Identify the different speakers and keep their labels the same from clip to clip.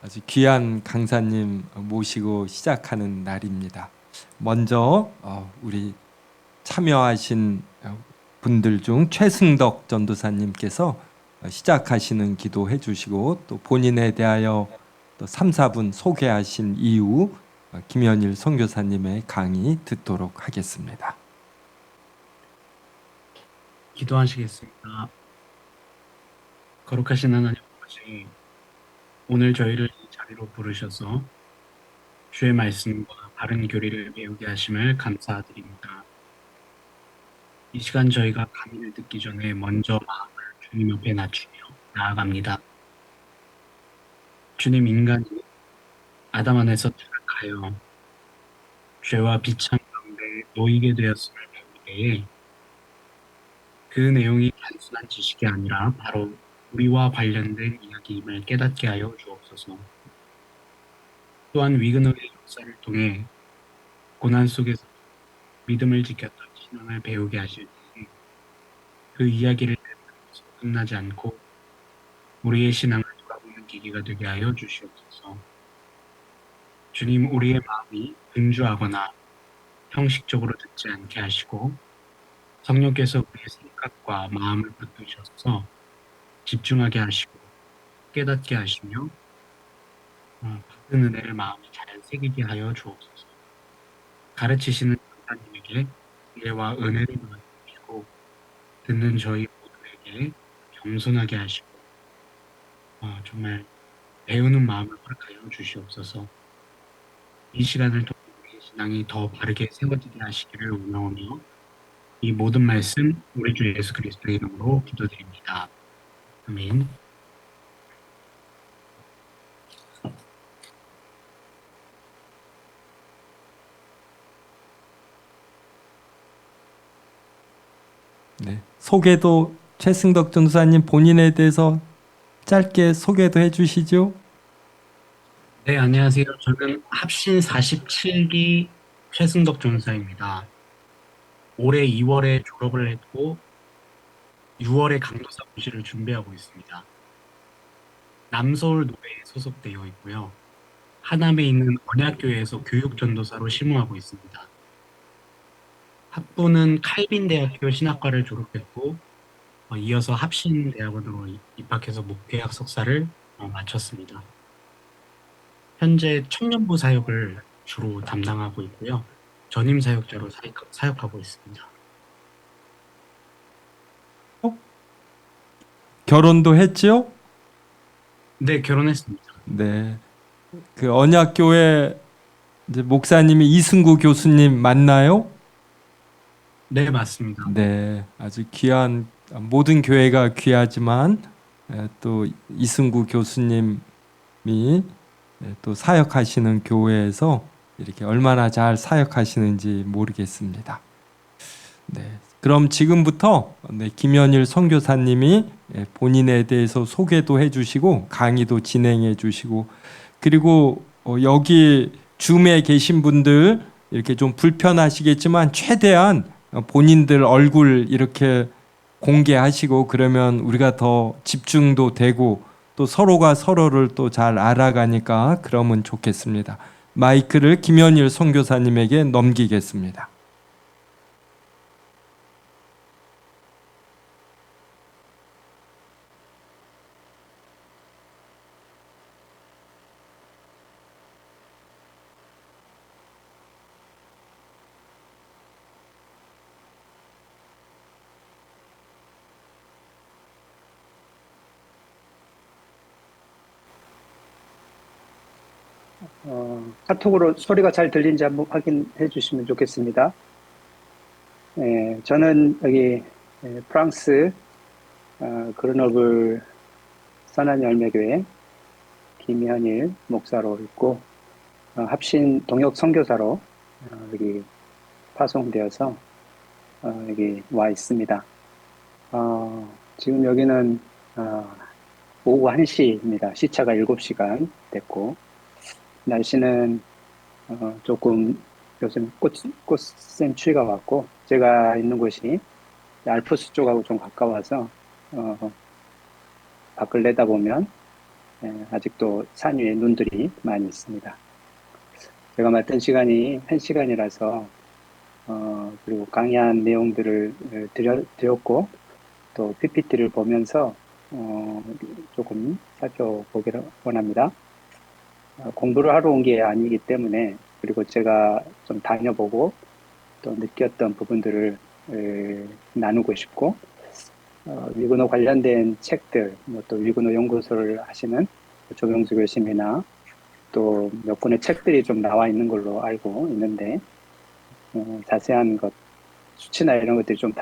Speaker 1: 아주 귀한 강사님 모시고 시작하는 날입니다. 먼저 우리 참여하신 분들 중 최승덕 전도사님께서 시작하시는 기도해 주시고 또 본인에 대하여 또 3, 4분 소개하신 이후 김현일 선교사님의 강의 듣도록 하겠습니다.
Speaker 2: 기도하시겠습니다. 거룩하신 하나님 아버지, 오늘 저희를 이 자리로 부르셔서 주의 말씀과 바른 교리를 배우게 하심을 감사드립니다. 이 시간 저희가 강의를 듣기 전에 먼저 마음을 주님 옆에 낮추며 나아갑니다. 주님, 인간이 아담 안에서 타락하여 죄와 비참 가운데 놓이게 되었음을 배울 때에 그 내용이 단순한 지식이 아니라 바로 우리와 관련된 이야기임을 깨닫게 하여 주옵소서. 또한 위근의 역사를 통해 고난 속에서 믿음을 지켰던 신앙을 배우게 하실 때에 그 이야기를 듣고서 끝나지 않고 우리의 신앙을 돌아보는 계기가 되게 하여 주시옵소서. 주님, 우리의 마음이 분주하거나 형식적으로 듣지 않게 하시고 성령께서 우리의 생각과 마음을 붙드셔서 집중하게 하시고 깨닫게 하시며 받은 은혜를 마음에 잘 새기게 하여 주옵소서. 가르치시는 강사님에게 지혜와 은혜를 부어주시고 듣는 저희 모두에게 겸손하게 하시고 정말 배우는 마음을 허락하여 주시옵소서. 이 시간을 통해 우리의 신앙이 더 바르게 세워지게 하시기를 원하오며 이 모든 말씀 우리 주 예수 그리스도의 이름으로 기도드립니다. 아멘.
Speaker 1: 네, 소개도 최승덕 전도사님 본인에 대해서 짧게 소개도 해주시죠.
Speaker 2: 네, 안녕하세요. 저는 합신 47기 최승덕 전사입니다. 올해 2월에 졸업을 했고 6월에 강도사 고시를 준비하고 있습니다. 남서울 노회에 소속되어 있고요. 하남에 있는 언약교회에서 교육전도사로 심우하고 있습니다. 학부는 칼빈대학교 신학과를 졸업했고 이어서 합신대학원으로 입학해서 목회학 석사를 마쳤습니다. 현재 청년부 사역을 주로 담당하고 있고요. 전임 사역자로 사역하고 있습니다.
Speaker 1: 결혼도 했죠?
Speaker 2: 네, 결혼했습니다.
Speaker 1: 네. 그 언약교회 이제 목사님이 이승구 교수님 맞나요?
Speaker 2: 네, 맞습니다.
Speaker 1: 네. 아주 귀한 모든 교회가 귀하지만 또 이승구 교수님이 또 사역하시는 교회에서 이렇게 얼마나 잘 사역하시는지 모르겠습니다. 네. 그럼 지금부터 김현일 선교사님이 본인에 대해서 소개도 해주시고 강의도 진행해 주시고 그리고 여기 줌에 계신 분들 이렇게 좀 불편하시겠지만 최대한 본인들 얼굴 이렇게 공개하시고 그러면 우리가 더 집중도 되고 또 서로가 서로를 또 잘 알아가니까 그러면 좋겠습니다. 마이크를 김현일 선교사님에게 넘기겠습니다.
Speaker 3: 카톡으로 소리가 잘 들리는지 한번 확인해 주시면 좋겠습니다. 저는 여기 프랑스 그르노블 선한열매교회 김현일 목사로 있고 합신 동역 선교사로 여기 파송되어서 여기 와 있습니다. 지금 여기는 오후 1시입니다. 시차가 7시간 됐고 날씨는 조금 요즘 꽃샘 추위가 왔고 제가 있는 곳이 알프스 쪽하고 좀 가까워서 밖을 내다보면 아직도 산 위에 눈들이 많이 있습니다. 제가 맡은 시간이 1시간이라서 그리고 강의한 내용들을 드렸고 또 PPT를 보면서 조금 살펴보기를 원합니다. 공부를 하러 온 게 아니기 때문에 그리고 제가 좀 다녀보고 또 느꼈던 부분들을 나누고 싶고 위구노 관련된 책들, 또 위구노 연구소를 하시는 조병수 교수님이나 또 몇 권의 책들이 좀 나와 있는 걸로 알고 있는데 자세한 것, 수치나 이런 것들이 좀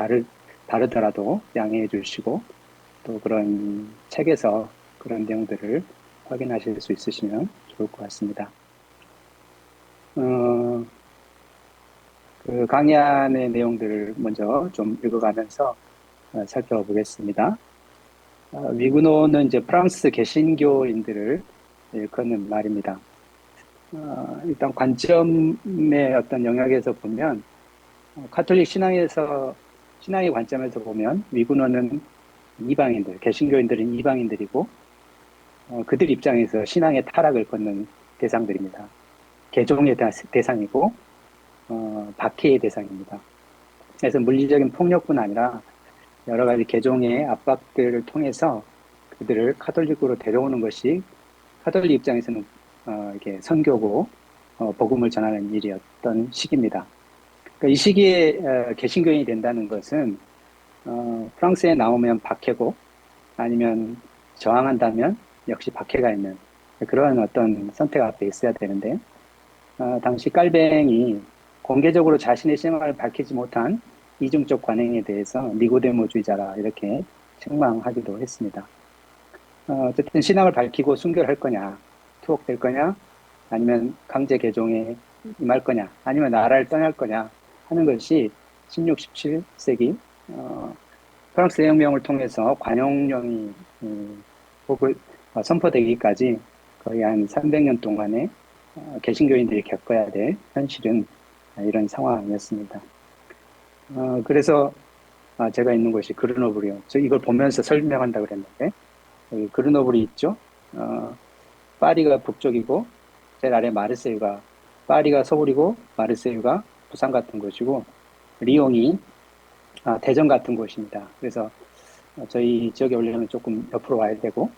Speaker 3: 다르더라도 양해해 주시고 또 그런 책에서 그런 내용들을 확인하실 수 있으시면 좋을 것 같습니다. 그 강의안의 내용들을 먼저 좀 읽어가면서 살펴보겠습니다. 위구노는 이제 프랑스 개신교인들을 일컫는 말입니다. 일단 관점의 어떤 영역에서 보면 가톨릭 신앙의 관점에서 보면 위구노는 이방인들, 개신교인들은 이방인들이고 그들 입장에서 신앙의 타락을 걷는 대상들입니다. 개종의 대상이고 박해의 대상입니다. 그래서 물리적인 폭력뿐 아니라 여러 가지 개종의 압박들을 통해서 그들을 카톨릭으로 데려오는 것이 카톨릭 입장에서는 이게 선교고 복음을 전하는 일이었던 시기입니다. 그러니까 이 시기에 개신교인이 된다는 것은 프랑스에 나오면 박해고 아니면 저항한다면 역시 박해가 있는 그런 어떤 선택 앞에 있어야 되는데 당시 깔뱅이 공개적으로 자신의 신앙을 밝히지 못한 이중적 관행에 대해서 니고데모주의자라 이렇게 책망하기도 했습니다. 어쨌든 신앙을 밝히고 순교할 거냐, 투옥될 거냐, 아니면 강제 개종에 임할 거냐, 아니면 나라를 떠날 거냐 하는 것이 16, 17세기 프랑스 혁명을 통해서 관용령이 선포되기까지 거의 한 300년 동안에 개신교인들이 겪어야 될 현실은 이런 상황이었습니다. 그래서 제가 있는 곳이 그르노블이요. 저 이걸 보면서 설명한다고 그랬는데 여기 그르노블이 있죠. 파리가 북쪽이고 제일 아래 마르세유가 파리가 서울이고 마르세유가 부산 같은 곳이고 리옹이 대전 같은 곳입니다. 그래서 저희 지역에 오려면 조금 옆으로 와야 되고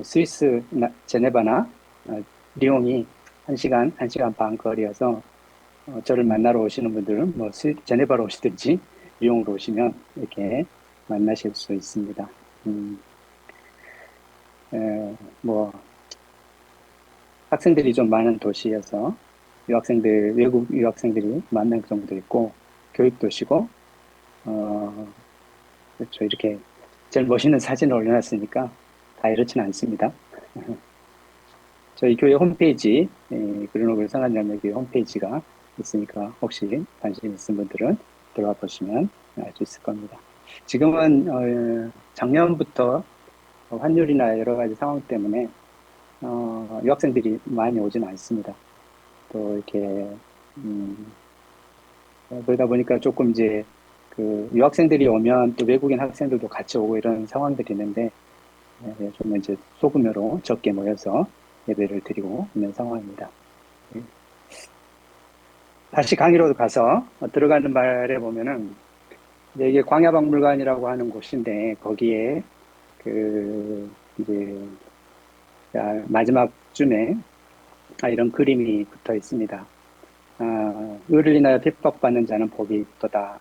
Speaker 3: 스위스 제네바나 리옹이 1시간 반 거리여서 저를 만나러 오시는 분들은 뭐 제네바로 오시든지 리옹으로 오시면 이렇게 만나실 수 있습니다. 뭐 학생들이 좀 많은 도시여서 외국 유학생들이 만날 정도 있고 교육도시고 그렇죠. 이렇게 제일 멋있는 사진을 올려놨으니까 다 이렇지는 않습니다. 저희 교회 홈페이지 그르노블 선한열매교회 홈페이지가 있으니까 혹시 관심 있으신 분들은 들어가 보시면 알 수 있을 겁니다. 지금은 작년부터 환율이나 여러 가지 상황 때문에 유학생들이 많이 오지는 않습니다. 또 이렇게 그러다 보니까 조금 이제 그 유학생들이 오면 또 외국인 학생들도 같이 오고 이런 상황들이 있는데 좀 이제 소규모로 적게 모여서 예배를 드리고 있는 상황입니다. 다시 강의로 가서 들어가는 말에 보면은 이게 광야박물관이라고 하는 곳인데 거기에 그 이제 마지막 쯤에 이런 그림이 붙어 있습니다. 의를 인하여 핍박받는 자는 복이 있도다.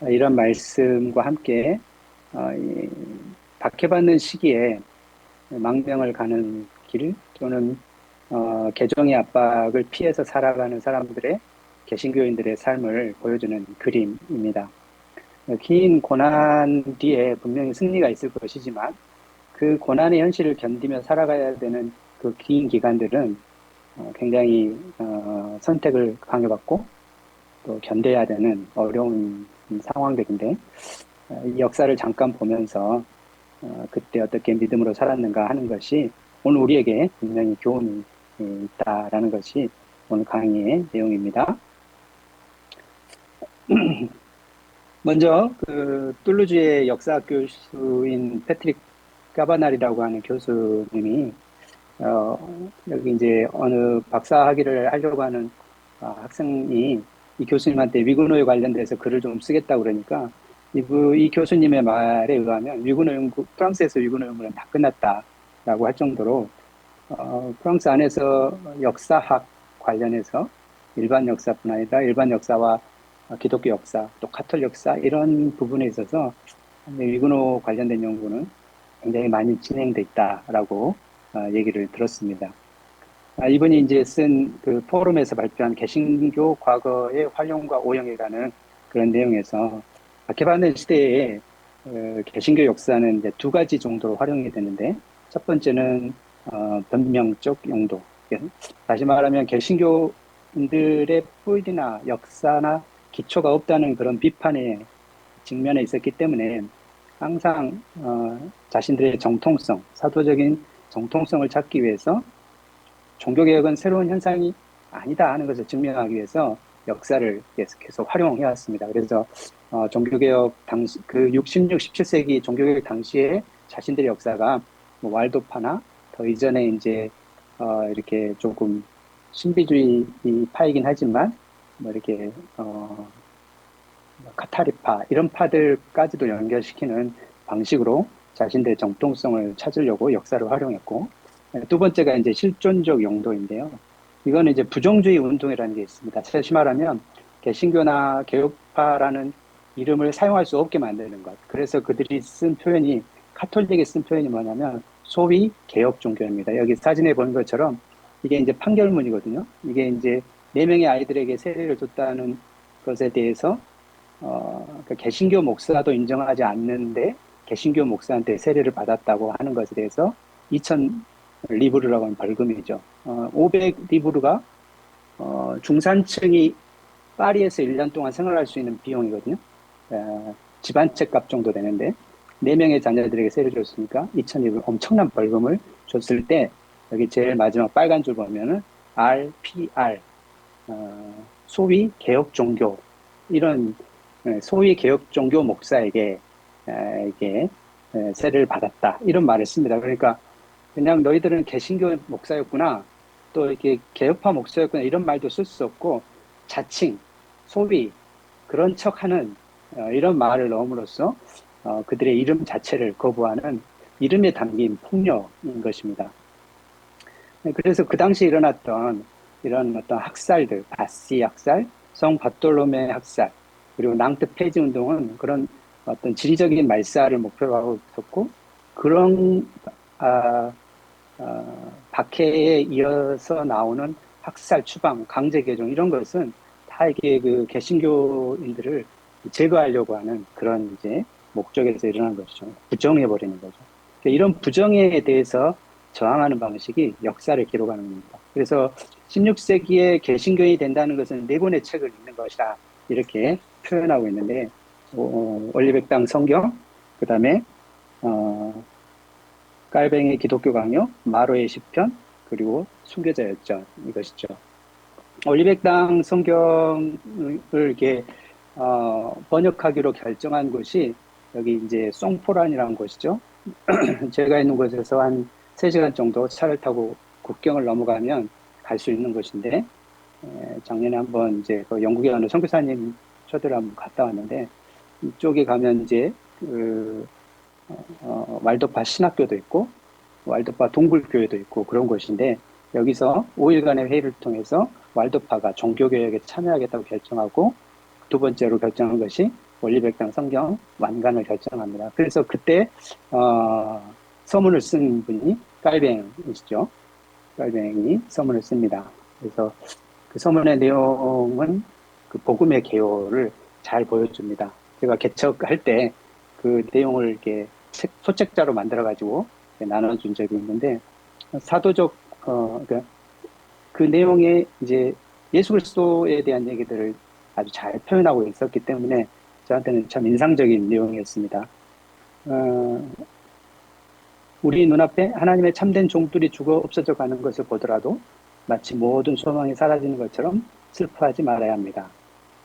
Speaker 3: 이런 말씀과 함께 박해받는 시기에 망명을 가는 길 또는 개종의 압박을 피해서 살아가는 사람들의 개신교인들의 삶을 보여주는 그림입니다. 긴 고난 뒤에 분명히 승리가 있을 것이지만 그 고난의 현실을 견디며 살아가야 되는 그 긴 기간들은 굉장히 선택을 강요받고 또 견뎌야 되는 어려운 상황들인데 이 역사를 잠깐 보면서 그때 어떻게 믿음으로 살았는가 하는 것이 오늘 우리에게 분명히 교훈이 있다라는 것이 오늘 강의의 내용입니다. 먼저 그 툴루즈의 역사 교수인 패트릭 까바날이라고 하는 교수님이 여기 이제 어느 박사 학위를 하려고 하는 학생이 이 교수님한테 위구노에 관련돼서 글을 좀 쓰겠다고 그러니까 이 교수님의 말에 의하면 프랑스에서 위구노 연구는 다 끝났다라고 할 정도로 프랑스 안에서 역사학 관련해서 일반 역사뿐 아니라 일반 역사와 기독교 역사, 또 카톨릭 역사 이런 부분에 있어서 위구노 관련된 연구는 굉장히 많이 진행돼 있다라고 얘기를 들었습니다. 이분이 이제 쓴 그 포럼에서 발표한 개신교 과거의 활용과 오형이라는 그런 내용에서 개발된 시대에 개신교 역사는 이제 두 가지 정도로 활용이 되는데 첫 번째는 변명적 용도. 다시 말하면 개신교인들의 뿌리나 역사나 기초가 없다는 그런 비판에 직면해 있었기 때문에 항상 자신들의 정통성, 사도적인 정통성을 찾기 위해서 종교개혁은 새로운 현상이 아니다 하는 것을 증명하기 위해서 역사를 계속 활용해 왔습니다. 그래서 종교개혁 당시 그 16, 17세기 종교개혁 당시에 자신들의 역사가 뭐 왈도파나 더 이전에 이제 이렇게 조금 신비주의 파이긴 하지만 뭐 이렇게 카타리파 이런 파들까지도 연결시키는 방식으로 자신들의 정통성을 찾으려고 역사를 활용했고, 두 번째가 이제 실존적 용도인데요. 이거는 이제 부정주의 운동이라는 게 있습니다. 다시 말하면 개신교나 개혁파라는 이름을 사용할 수 없게 만드는 것. 그래서 그들이 쓴 표현이 카톨릭이 쓴 표현이 뭐냐면 소위 개혁 종교입니다. 여기 사진에 보는 것처럼 이게 이제 판결문이거든요. 이게 이제 4명의 아이들에게 세례를 줬다는 것에 대해서 그러니까 개신교 목사도 인정하지 않는데 개신교 목사한테 세례를 받았다고 하는 것에 대해서 2,000 리브르라고 하는 벌금이죠. 500 리브르가 중산층이 파리에서 1년 동안 생활할 수 있는 비용이거든요. 집 한 채 값 정도 되는데 4명의 자녀들에게 세례를 줬으니까 2,000 리브르 엄청난 벌금을 줬을 때 여기 제일 마지막 빨간 줄 보면은 RPR 소위 개혁 종교 이런 소위 개혁 종교 목사에게 이게 세례를 받았다 이런 말을 씁니다. 그러니까 그냥 너희들은 개신교 목사였구나 또 이렇게 개혁파 목사였구나 이런 말도 쓸 수 없고 자칭 소위 그런 척하는 이런 말을 넣음으로써 그들의 이름 자체를 거부하는 이름에 담긴 폭력인 것입니다. 그래서 그 당시에 일어났던 이런 어떤 학살들, 바시 학살, 성 바톨로메 학살, 그리고 낭트 폐지 운동은 그런 어떤 지리적인 말살을 목표로 하고 있었고, 그런 박해에 이어서 나오는 학살, 추방, 강제 개종 이런 것은 다 이게 그 개신교인들을 제거하려고 하는 그런 이제 목적에서 일어난 것이죠. 부정해 버리는 거죠. 그러니까 이런 부정에 대해서 저항하는 방식이 역사를 기록하는 겁니다. 그래서 16세기에 개신교인이 된다는 것은 4권의 책을 읽는 것이다. 이렇게 표현하고 있는데, 올리백당 성경, 그 다음에, 깔뱅의 기독교 강요, 마로의 시편, 그리고 순교자 열전, 이것이죠. 올리백당 성경을 이렇게, 번역하기로 결정한 곳이 여기 이제 송포란이라는 곳이죠. 제가 있는 곳에서 한 3시간 정도 차를 타고 국경을 넘어가면 갈 수 있는 곳인데, 작년에 한번 이제 그 영국에 어느 선교사님 초대를 한번 갔다 왔는데, 이쪽에 가면 이제 왈도파 신학교도 있고, 왈도파 동굴교회도 있고 그런 곳인데, 여기서 5일간의 회의를 통해서 왈도파가 종교개혁에 참여하겠다고 결정하고, 두 번째로 결정한 것이 올리백당 성경 완간을 결정합니다. 그래서 그때 서문을 쓴 분이 깔뱅이시죠. 깔뱅이 서문을 씁니다. 그래서 그 서문의 내용은 그 복음의 개요를 잘 보여줍니다. 제가 개척할 때 그 내용을 이렇게 소책자로 만들어가지고 나눠준 적이 있는데, 사도적 그 내용에 이제 예수 그리스도에 대한 얘기들을 아주 잘 표현하고 있었기 때문에 저한테는 참 인상적인 내용이었습니다. 우리 눈앞에 하나님의 참된 종들이 죽어 없어져 가는 것을 보더라도 마치 모든 소망이 사라지는 것처럼 슬퍼하지 말아야 합니다.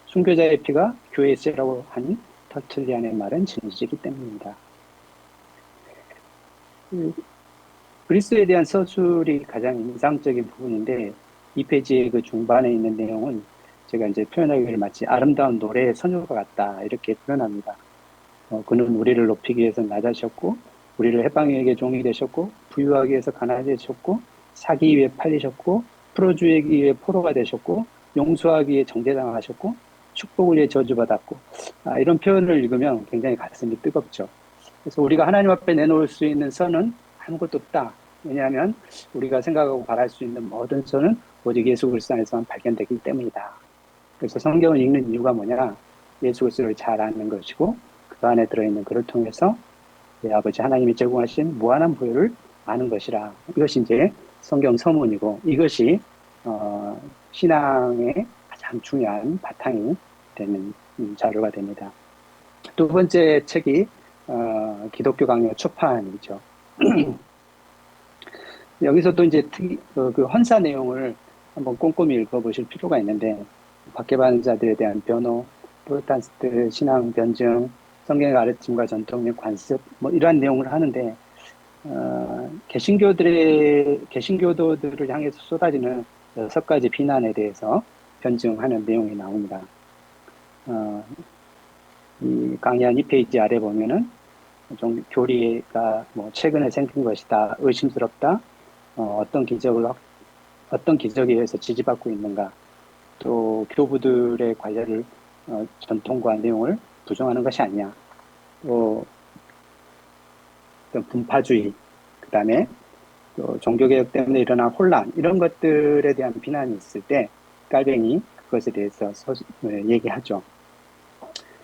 Speaker 3: 순교자의 피가 교회에 쓰라고 하니 터툴리안의 말은 진실이기 때문입니다. 그 그리스도에 대한 서술이 가장 인상적인 부분인데 이 페이지의 그 중반에 있는 내용은 제가 이제 표현하기를 마치 아름다운 노래의 선율과 같다 이렇게 표현합니다. 그는 우리를 높이기 위해서 낮아졌고 우리를 해방에게 종이 되셨고 부유하기 위해서 가난해지셨고 사기 위해 팔리셨고 풀어주기 위해 포로가 되셨고 용서하기 위해 정죄당하셨고 축복을 위해 저주받았고 이런 표현을 읽으면 굉장히 가슴이 뜨겁죠. 그래서 우리가 하나님 앞에 내놓을 수 있는 선은 아무것도 없다. 왜냐하면 우리가 생각하고 바랄 수 있는 모든 선은 오직 예수 그리스도 안에서만 발견되기 때문이다. 그래서 성경을 읽는 이유가 뭐냐? 예수 그리스도를 잘 아는 것이고 그 안에 들어있는 그를 통해서 내 아버지 하나님이 제공하신 무한한 부여를 아는 것이라. 이것이 이제 성경 서문이고 이것이 신앙의 가장 중요한 바탕이 되는 자료가 됩니다. 두 번째 책이 기독교 강요 초판이죠. 여기서도 이제 그 헌사 내용을 한번 꼼꼼히 읽어보실 필요가 있는데 박해받은 자들에 대한 변호, 프로테스탄트 신앙 변증, 성경의 가르침과 전통 및 관습 뭐 이러한 내용을 하는데 개신교도들을 향해서 쏟아지는 6가지 비난에 대해서 변증하는 내용이 나옵니다. 이 강의 2페이지 아래 보면은 좀 교리가 뭐 최근에 생긴 것이다, 의심스럽다, 어떤 기적에 의해서 지지받고 있는가, 또 교부들의 관례를 전통과 내용을 부정하는 것이 아니냐, 또 어떤 분파주의, 그 다음에 또 종교개혁 때문에 일어난 혼란 이런 것들에 대한 비난이 있을 때 깔뱅이 그것에 대해서 얘기하죠.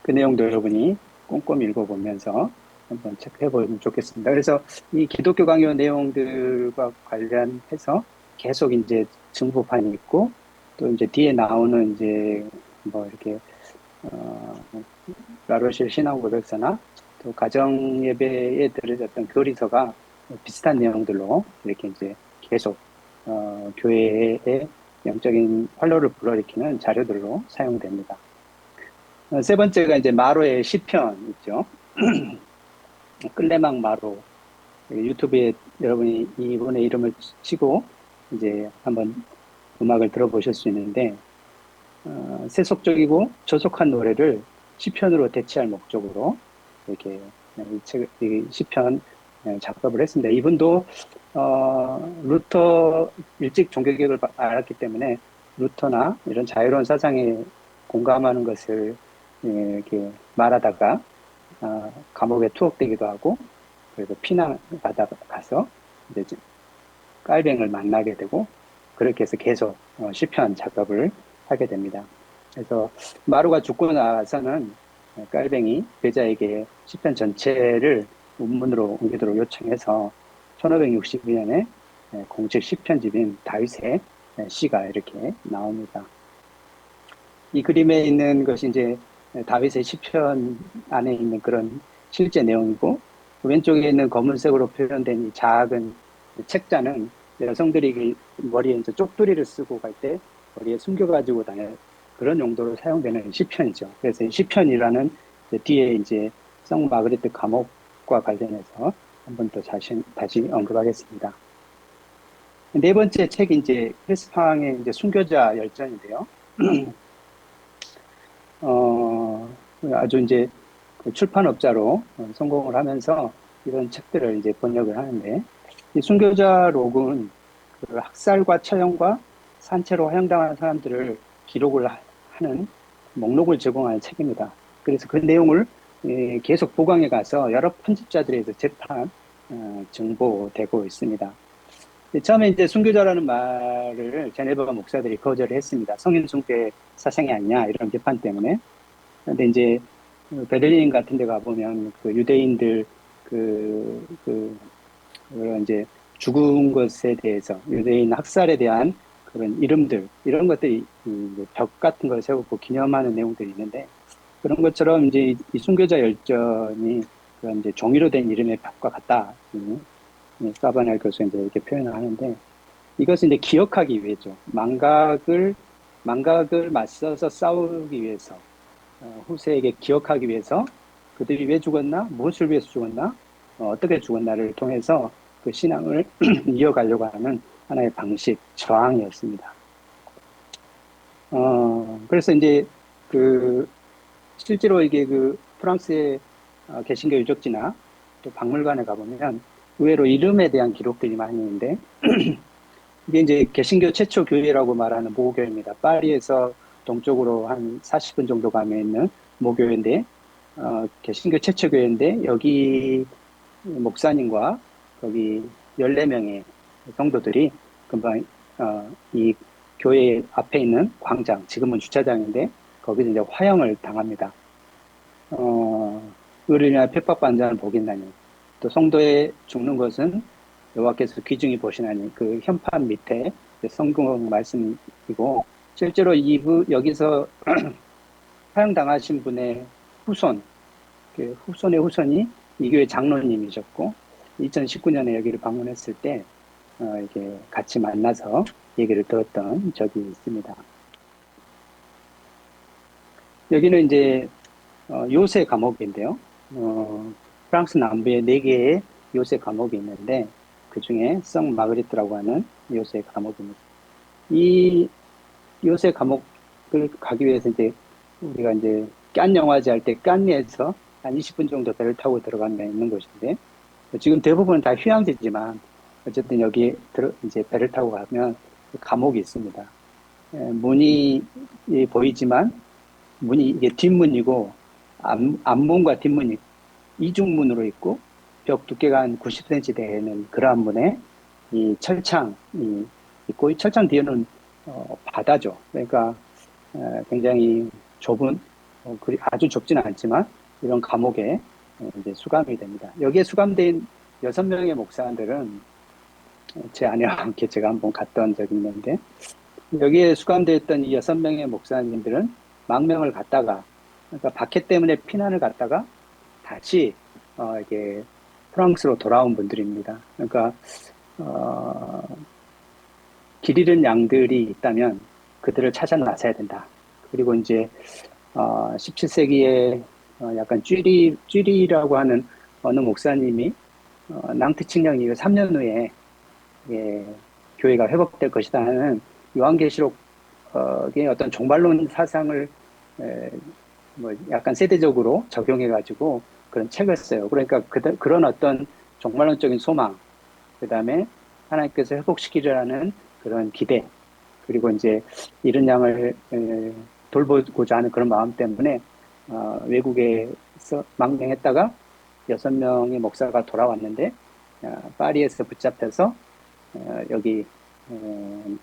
Speaker 3: 그 내용도 여러분이 꼼꼼히 읽어보면서 한번 체크해보면 좋겠습니다. 그래서 이 기독교 강요 내용들과 관련해서 계속 이제 증거판이 있고 또 이제 뒤에 나오는 이제 뭐 이렇게 라로실 신앙 고백서나 또 가정 예배에 들어졌던 교리서가 비슷한 내용들로 이렇게 이제 계속 교회의 영적인 활로를 불러일으키는 자료들로 사용됩니다. 세 번째가 이제 마로의 시편 있죠. 끌레망 마로. 유튜브에 여러분이 이분의 이름을 치고 이제 한번 음악을 들어보실 수 있는데 세속적이고 저속한 노래를 시편으로 대체할 목적으로 이렇게 이 시편 작업을 했습니다. 이분도 루터 일찍 종교개혁을 알았기 때문에 루터나 이런 자유로운 사상에 공감하는 것을 이렇게 말하다가 감옥에 투옥되기도 하고 그리고 피난받아 가서 이제 깔뱅을 만나게 되고 그렇게 해서 계속 시편 작업을 하게 됩니다. 그래서 마루가 죽고 나서는 깔뱅이 배자에게 시편 전체를 원문으로 옮기도록 요청해서 1562년에 공식 시편집인 다윗의 시가 이렇게 나옵니다. 이 그림에 있는 것이 이제 다윗의 시편 안에 있는 그런 실제 내용이고 왼쪽에 있는 검은색으로 표현된 이 작은 책자는 여성들이 머리에 이제 쪽두리를 쓰고 갈 때 머리에 숨겨가지고 다닐 그런 용도로 사용되는 시편이죠. 그래서 이 시편이라는 뒤에 이제 성 마그리트 감옥과 관련해서 한 번 더 다시 언급하겠습니다. 네 번째 책이 이제 크리스팡의 이제 순교자 열전인데요. 아주 이제 출판업자로 성공을 하면서 이런 책들을 이제 번역을 하는데 이 순교자록은 그 학살과 처형과 산채로 허용당한 사람들을 기록을 하는 목록을 제공하는 책입니다. 그래서 그 내용을 계속 보강해 가서 여러 편집자들에 의해서 재판, 정보되고 있습니다. 처음에 이제 순교자라는 말을 제네바 목사들이 거절을 했습니다. 성인 숭배 사상이 아니냐 이런 비판 때문에. 그런데 이제 베를린 같은 데 가보면 그 유대인들 그런 이제 죽은 것에 대해서 유대인 학살에 대한 그런 이름들 이런 것들이 벽 같은 걸 세우고 기념하는 내용들이 있는데 그런 것처럼 이제 이 순교자 열전이 그런 이제 종이로 된 이름의 벽과 같다. 사바넬 교수 이제 이렇게 표현을 하는데 이것은 이제 기억하기 위해죠. 망각을 맞서서 싸우기 위해서 후세에게 기억하기 위해서 그들이 왜 죽었나, 무엇을 위해서 죽었나, 어떻게 죽었나를 통해서 그 신앙을 이어가려고 하는 하나의 방식, 저항이었습니다. 그래서 이제 그 실제로 이게 그 프랑스의 개신교 유적지나 또 박물관에 가보면 의외로 이름에 대한 기록들이 많이 있는데 이게 이제 개신교 최초 교회라고 말하는 모교회입니다. 파리에서 동쪽으로 한 40분 정도 가면 있는 모교회인데 개신교 최초 교회인데 여기 목사님과 거기 14명의 성도들이 금방 이 교회 앞에 있는 광장, 지금은 주차장인데 거기서 이제 화형을 당합니다. 의를 인하여 핍박받는 자는 복이 있나니 또 성도의 죽는 것은 여호와께서 귀중히 보시나니 그 현판 밑에 성경 말씀이고 실제로 여기서 화형당하신 분의 후손, 그 후손의 후손이 이 교회 장로님이셨고 2019년에 여기를 방문했을 때 이게 같이 만나서 얘기를 들었던 적이 있습니다. 여기는 이제 요새 감옥인데요. 프랑스 남부에 4개의 요새 감옥이 있는데 그 중에 성 마그리트라고 하는 요새 감옥입니다. 이 요새 감옥을 가기 위해서 이제 우리가 이제 깐 영화제 할 때 깐리에서 한 20분 정도 배를 타고 들어가는 데 있는 곳인데 지금 대부분 다 휴양지지만 어쨌든 여기 이제 배를 타고 가면 감옥이 있습니다. 문이 보이지만 문이 이게 뒷문이고 앞문과 뒷문이 이중문으로 있고 벽 두께가 한 90cm 되는 그러한 문에 이 철창이 있고 이 철창 뒤에는 바다죠. 그러니까 굉장히 좁은 아주 좁지는 않지만 이런 감옥에 이제 수감이 됩니다. 여기에 수감된 6명의 목사들은 제 아내와 함께 제가 한번 갔던 적이 있는데 여기에 수감되어 있던 이 6명의 목사님들은 망명을 갔다가 그러니까 박해 때문에 피난을 갔다가 다시 이게 프랑스로 돌아온 분들입니다. 그러니까 길 잃은 양들이 있다면 그들을 찾아 나서야 된다. 그리고 이제 17세기에 약간 쥐리라고 하는 어느 목사님이 낭트 칙령 이후 3년 후에 교회가 회복될 것이다 하는 요한계시록의 어떤 종말론 사상을 뭐 약간 세대적으로 적용해가지고 그런 책을 써요. 그러니까 그런 어떤 종말론적인 소망, 그 다음에 하나님께서 회복시키려는 그런 기대, 그리고 이제 이런 양을 돌보고자 하는 그런 마음 때문에 외국에서 망명했다가 6명의 목사가 돌아왔는데 파리에서 붙잡혀서 여기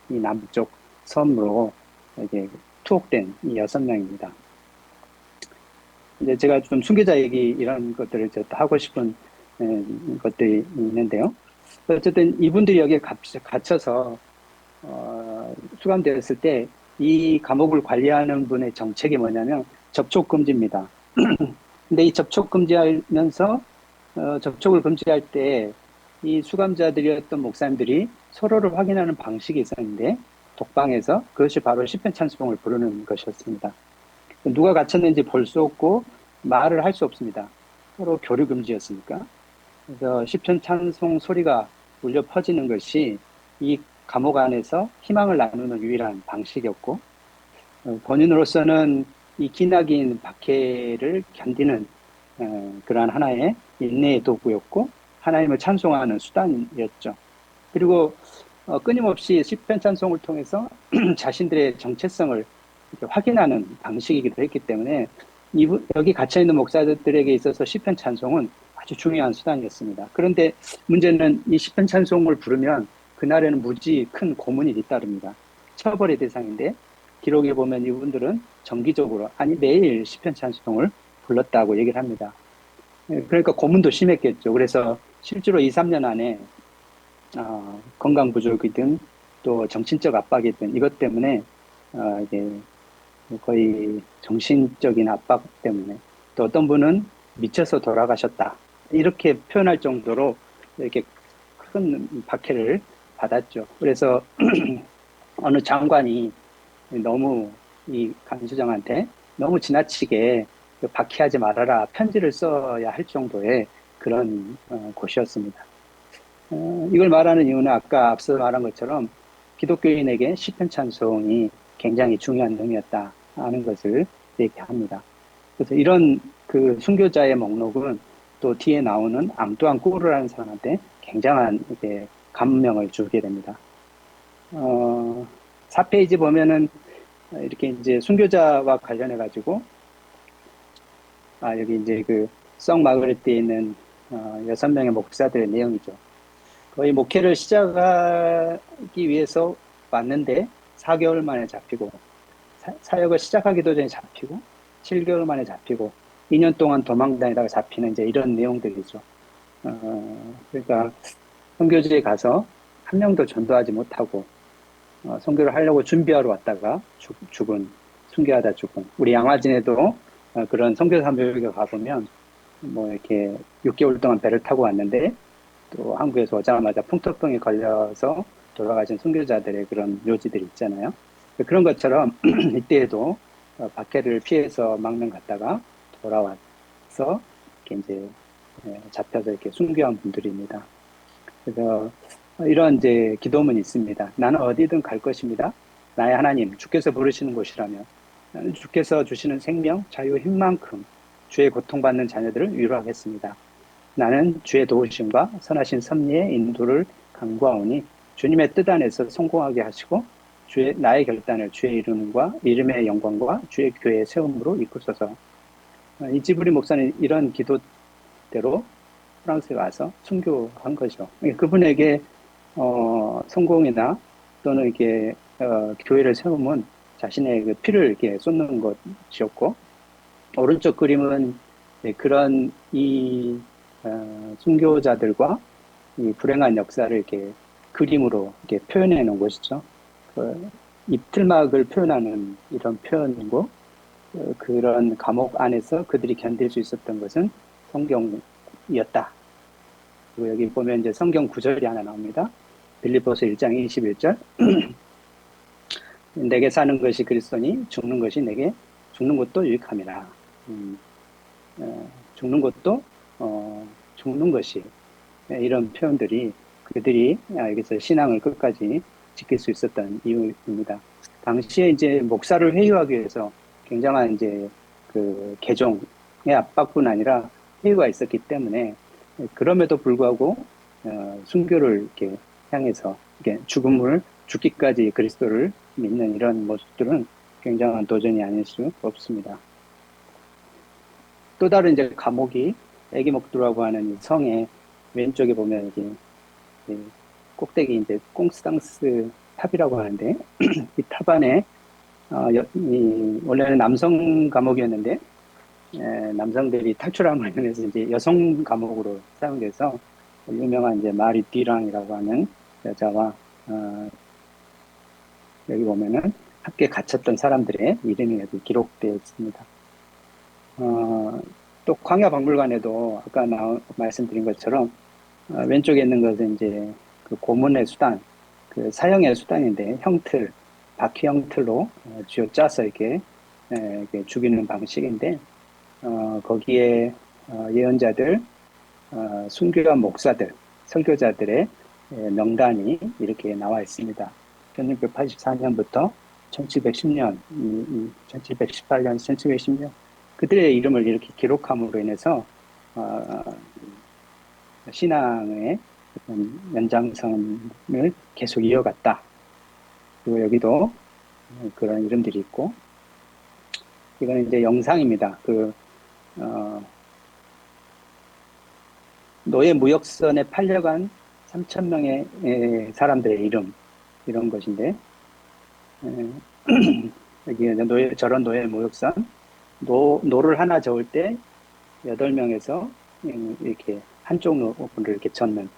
Speaker 3: 이 남쪽 섬으로 이제 투옥된 이 6명입니다. 이제 제가 좀 순교자 얘기 이런 것들을 하고 싶은 것들이 있는데요. 어쨌든 이분들이 여기에 갇혀서 수감되었을 때 이 감옥을 관리하는 분의 정책이 뭐냐면 접촉 금지입니다. 근데 이 접촉 금지하면서 접촉을 금지할 때 이 수감자들이었던 목사님들이 서로를 확인하는 방식이 있었는데 독방에서 그것이 바로 시편 찬송을 부르는 것이었습니다. 누가 갇혔는지 볼 수 없고 말을 할 수 없습니다. 서로 교류 금지였으니까. 그래서 시편 찬송 소리가 울려 퍼지는 것이 이 감옥 안에서 희망을 나누는 유일한 방식이었고 본인으로서는 이 기나긴 박해를 견디는 그러한 하나의 인내의 도구였고 하나님을 찬송하는 수단이었죠. 그리고 끊임없이 시편 찬송을 통해서 자신들의 정체성을 확인하는 방식이기도 했기 때문에 여기 갇혀있는 목사들에게 있어서 시편 찬송은 아주 중요한 수단이었습니다. 그런데 문제는 이 시편 찬송을 부르면 그날에는 무지 큰 고문이 뒤따릅니다. 처벌의 대상인데 기록에 보면 이분들은 정기적으로 아니 매일 시편 찬송을 불렀다고 얘기를 합니다. 그러니까 고문도 심했겠죠. 그래서 실제로 2, 3년 안에 건강 부족이든 또 정신적 압박이든 이것 때문에 이게 거의 정신적인 압박 때문에 또 어떤 분은 미쳐서 돌아가셨다 이렇게 표현할 정도로 이렇게 큰 박해를 받았죠. 그래서 어느 장관이 너무 이 강수정한테 너무 지나치게 박해하지 말아라 편지를 써야 할 정도의 그런 곳이었습니다. 이걸 말하는 이유는 아까 앞서 말한 것처럼 기독교인에게 시편 찬송이 굉장히 중요한 의미였다 하는 것을 얘기합니다. 그래서 이런 그 순교자의 목록은 또 뒤에 나오는 앙뚜안 꼬르라는 사람한테 굉장한 이게 감명을 주게 됩니다. 4페이지 보면은 이렇게 이제 순교자와 관련해 가지고 여기 이제 그 성 마그레트에 있는 6명의 목사들의 내용이죠. 거의 목회를 시작하기 위해서 왔는데 4개월 만에 잡히고 사역을 시작하기도 전에 잡히고 7개월 만에 잡히고 2년 동안 도망다니다가 잡히는 이제 이런 내용들이죠. 그러니까 선교지에 가서 한 명도 전도하지 못하고 선교를 하려고 준비하러 왔다가 죽은, 순교하다 죽은. 우리 양화진에도 그런 선교사 묘역에 가보면 뭐 이렇게 6개월 동안 배를 타고 왔는데 또 한국에서 오자마자 풍토병에 걸려서 돌아가신 선교자들의 그런 묘지들이 있잖아요. 그런 것처럼 이때에도 박해를 피해서 망명 갔다가 돌아와서 이렇게 이제 잡혀서 이렇게 순교한 분들입니다. 그래서 이런 이제 기도문이 있습니다. 나는 어디든 갈 것입니다. 나의 하나님, 주께서 부르시는 곳이라면 나는 주께서 주시는 생명, 자유, 힘만큼 주의 고통받는 자녀들을 위로하겠습니다. 나는 주의 도우심과 선하신 섭리의 인도를 간구하오니 주님의 뜻 안에서 성공하게 하시고 나의 결단을 주의 이름의 영광과 주의 교회의 세움으로 이끄소서. 이지브리 목사는 이런 기도대로 프랑스에 와서 순교한 거죠. 그분에게 성공이나 또는 이렇게 교회를 세우면 자신의 그 피를 이렇게 쏟는 것이었고, 오른쪽 그림은 그런 이 순교자들과 이 불행한 역사를 이렇게 그림으로 이렇게 표현해 놓은 것이죠. 그 입틀막을 표현하는 이런 표현이고, 그런 감옥 안에서 그들이 견딜 수 있었던 것은 성경이었다. 그리고 여기 보면 이제 성경 구절이 하나 나옵니다. 빌립보서 1장 21절. 내게 사는 것이 그리스도니 죽는 것이 내게 죽는 것도 유익함이라. 죽는 것이 이런 표현들이 그들이 여기서 신앙을 끝까지 지킬 수 있었던 이유입니다. 당시에 이제 목사를 회유하기 위해서 굉장한 이제 그 개종의 압박뿐 아니라 회유가 있었기 때문에 그럼에도 불구하고 순교를 이렇게 향해서 이렇게 죽기까지 그리스도를 믿는 이런 모습들은 굉장한 도전이 아닐 수 없습니다. 또 다른 이제 감옥이 애기목두라고 하는 이 성의 왼쪽에 보면 여기 꼭대기 이제 꽁스당스 탑이라고 하는데 이 탑 안에 원래는 남성 감옥이었는데 남성들이 탈출함으로 인해서 이제 여성 감옥으로 사용돼서 유명한 이제 마리 띠랑이라고 하는 여자와 여기 보면은 함께 갇혔던 사람들의 이름이 여기 기록되어 있습니다. 또 광야박물관에도 아까 말씀드린 것처럼 왼쪽에 있는 것은 이제 그 고문의 수단, 그 사형의 수단인데 바퀴 형틀로 쥐어짜서 이렇게 죽이는 방식인데 거기에 예언자들, 순교한 목사들, 설교자들의 명단이 이렇게 나와 있습니다. 1684년부터 1710년, 1718년, 1710년 그들의 이름을 이렇게 기록함으로 인해서 신앙의 연장선을 계속 이어갔다. 그리고 여기도 그런 이름들이 있고, 이거는 이제 영상입니다. 노예 무역선에 팔려간 3,000명의 사람들의 이름, 이런 것인데, 여기 저런 노예 무역선, 노를 하나 저을 때 8명에서 이렇게 한쪽 노를 이렇게 젓는,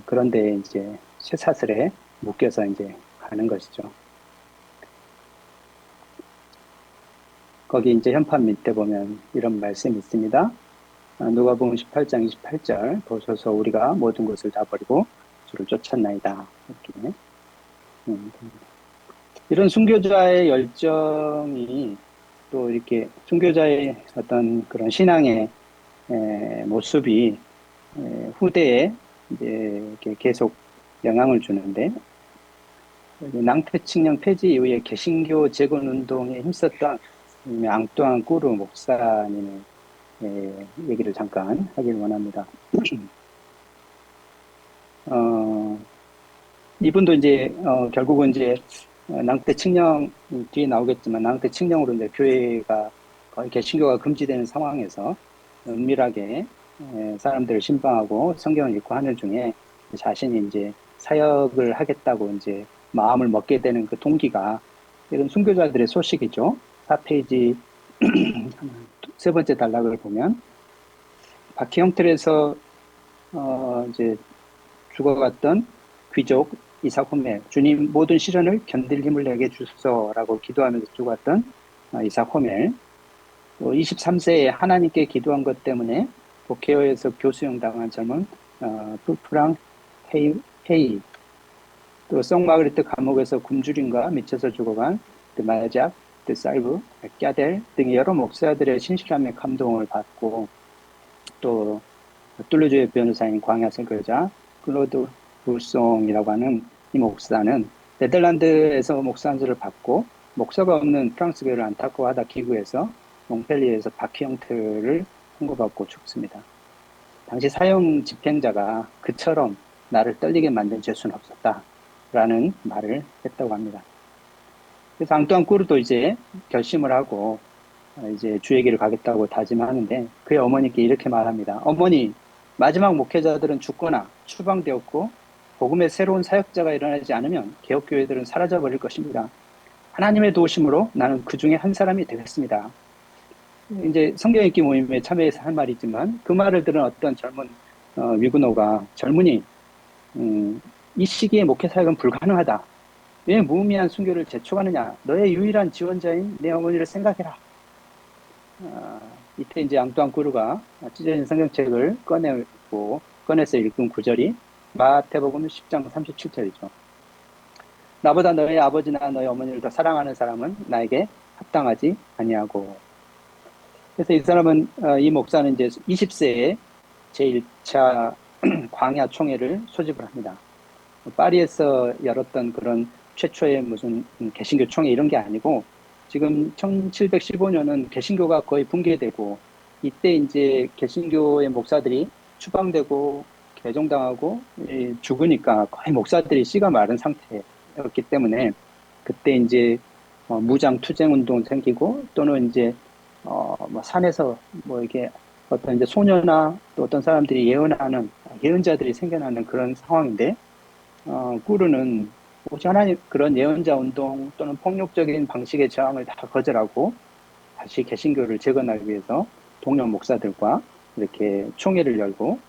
Speaker 3: 그런데 이제 쇠사슬에 묶여서 이제 가는 것이죠. 거기 이제 현판 밑에 보면 이런 말씀이 있습니다. 누가복음 18장 28절 보소서 우리가 모든 것을 다 버리고 주를 쫓았나이다. 이렇게. 이런 순교자의 열정이 또 이렇게 순교자의 어떤 그런 신앙의 모습이 후대에 이제 이렇게 계속 영향을 주는데, 낭태칙령 폐지 이후에 개신교 재건 운동에 힘썼던 앙뚜안 꾸르 목사님의 얘기를 잠깐 하길 원합니다. 이분도 이제 결국은 이제 낭태칙령 뒤에 나오겠지만 낭태칙령으로 이제 교회가 거의 개신교가 금지되는 상황에서 은밀하게 사람들을 신방하고 성경을 읽고 하는 중에 자신이 이제 사역을 하겠다고 이제 마음을 먹게 되는 그 동기가 이런 순교자들의 소식이죠. 4페이지 세 번째 단락을 보면 박희영 틀에서 이제 죽어갔던 귀족 이삭 호멜, 주님 모든 시련을 견딜 힘을 내게 주소서라고 기도하면서 죽었던 이삭 호멜, 또 23세에 하나님께 기도한 것 때문에 복케어에서 교수형 당한 젊은 프랑 헤이, 또 성마그리트 감옥에서 굶주림과 미쳐서 죽어간 마야작, 살브, 꺄델 등의 여러 목사들의 신실함에 감동을 받고, 또 툴루즈의 변호사인 광야 선교자 클로드 불송이라고 하는 이 목사는 네덜란드에서 목사 안수를 받고 목사가 없는 프랑스 교회를 안타까워하다 기구에서 몽펠리에에서 박희영틀을 선고받고 죽습니다. 당시 사형 집행자가 그처럼 나를 떨리게 만든 죄수는 없었다라는 말을 했다고 합니다. 그래서 앙뚜안 꾸르도 이제 결심을 하고 이제 주의 길을 가겠다고 다짐하는데 그의 어머니께 이렇게 말합니다. 어머니, 마지막 목회자들은 죽거나 추방되었고 복음의 새로운 사역자가 일어나지 않으면 개혁교회들은 사라져버릴 것입니다. 하나님의 도우심으로 나는 그 중에 한 사람이 되겠습니다. 이제 성경 읽기 모임에 참여해서 할 말이지만 그 말을 들은 어떤 젊은 위구노가 젊은이, 이 시기에 목회 사역은 불가능하다. 왜 무의미한 순교를 재촉하느냐? 너의 유일한 지원자인 내 어머니를 생각해라. 이때 이제 앙뚜안 꾸르가 찢어진 성경책을 꺼내서 읽은 구절이 마태복음 10장 37절이죠. 나보다 너의 아버지나 너의 어머니를 더 사랑하는 사람은 나에게 합당하지 아니하고. 그래서 이 사람은 이 목사는 이제 20세에 제1차 광야 총회를 소집을 합니다. 파리에서 열었던 그런 최초의 무슨 개신교 총회 이런 게 아니고 지금 1715년은 개신교가 거의 붕괴되고 이때 이제 개신교의 목사들이 추방되고 개종당하고 죽으니까 거의 목사들이 씨가 마른 상태였기 때문에 그때 이제 무장 투쟁 운동 생기고 또는 이제 뭐 산에서 뭐 이게 어떤 이제 소녀나 또 어떤 사람들이 예언하는 예언자들이 생겨나는 그런 상황인데 꾸르는 오직 하나님 그런 예언자 운동 또는 폭력적인 방식의 저항을 다 거절하고 다시 개신교를 재건하기 위해서 동료 목사들과 이렇게 총회를 열고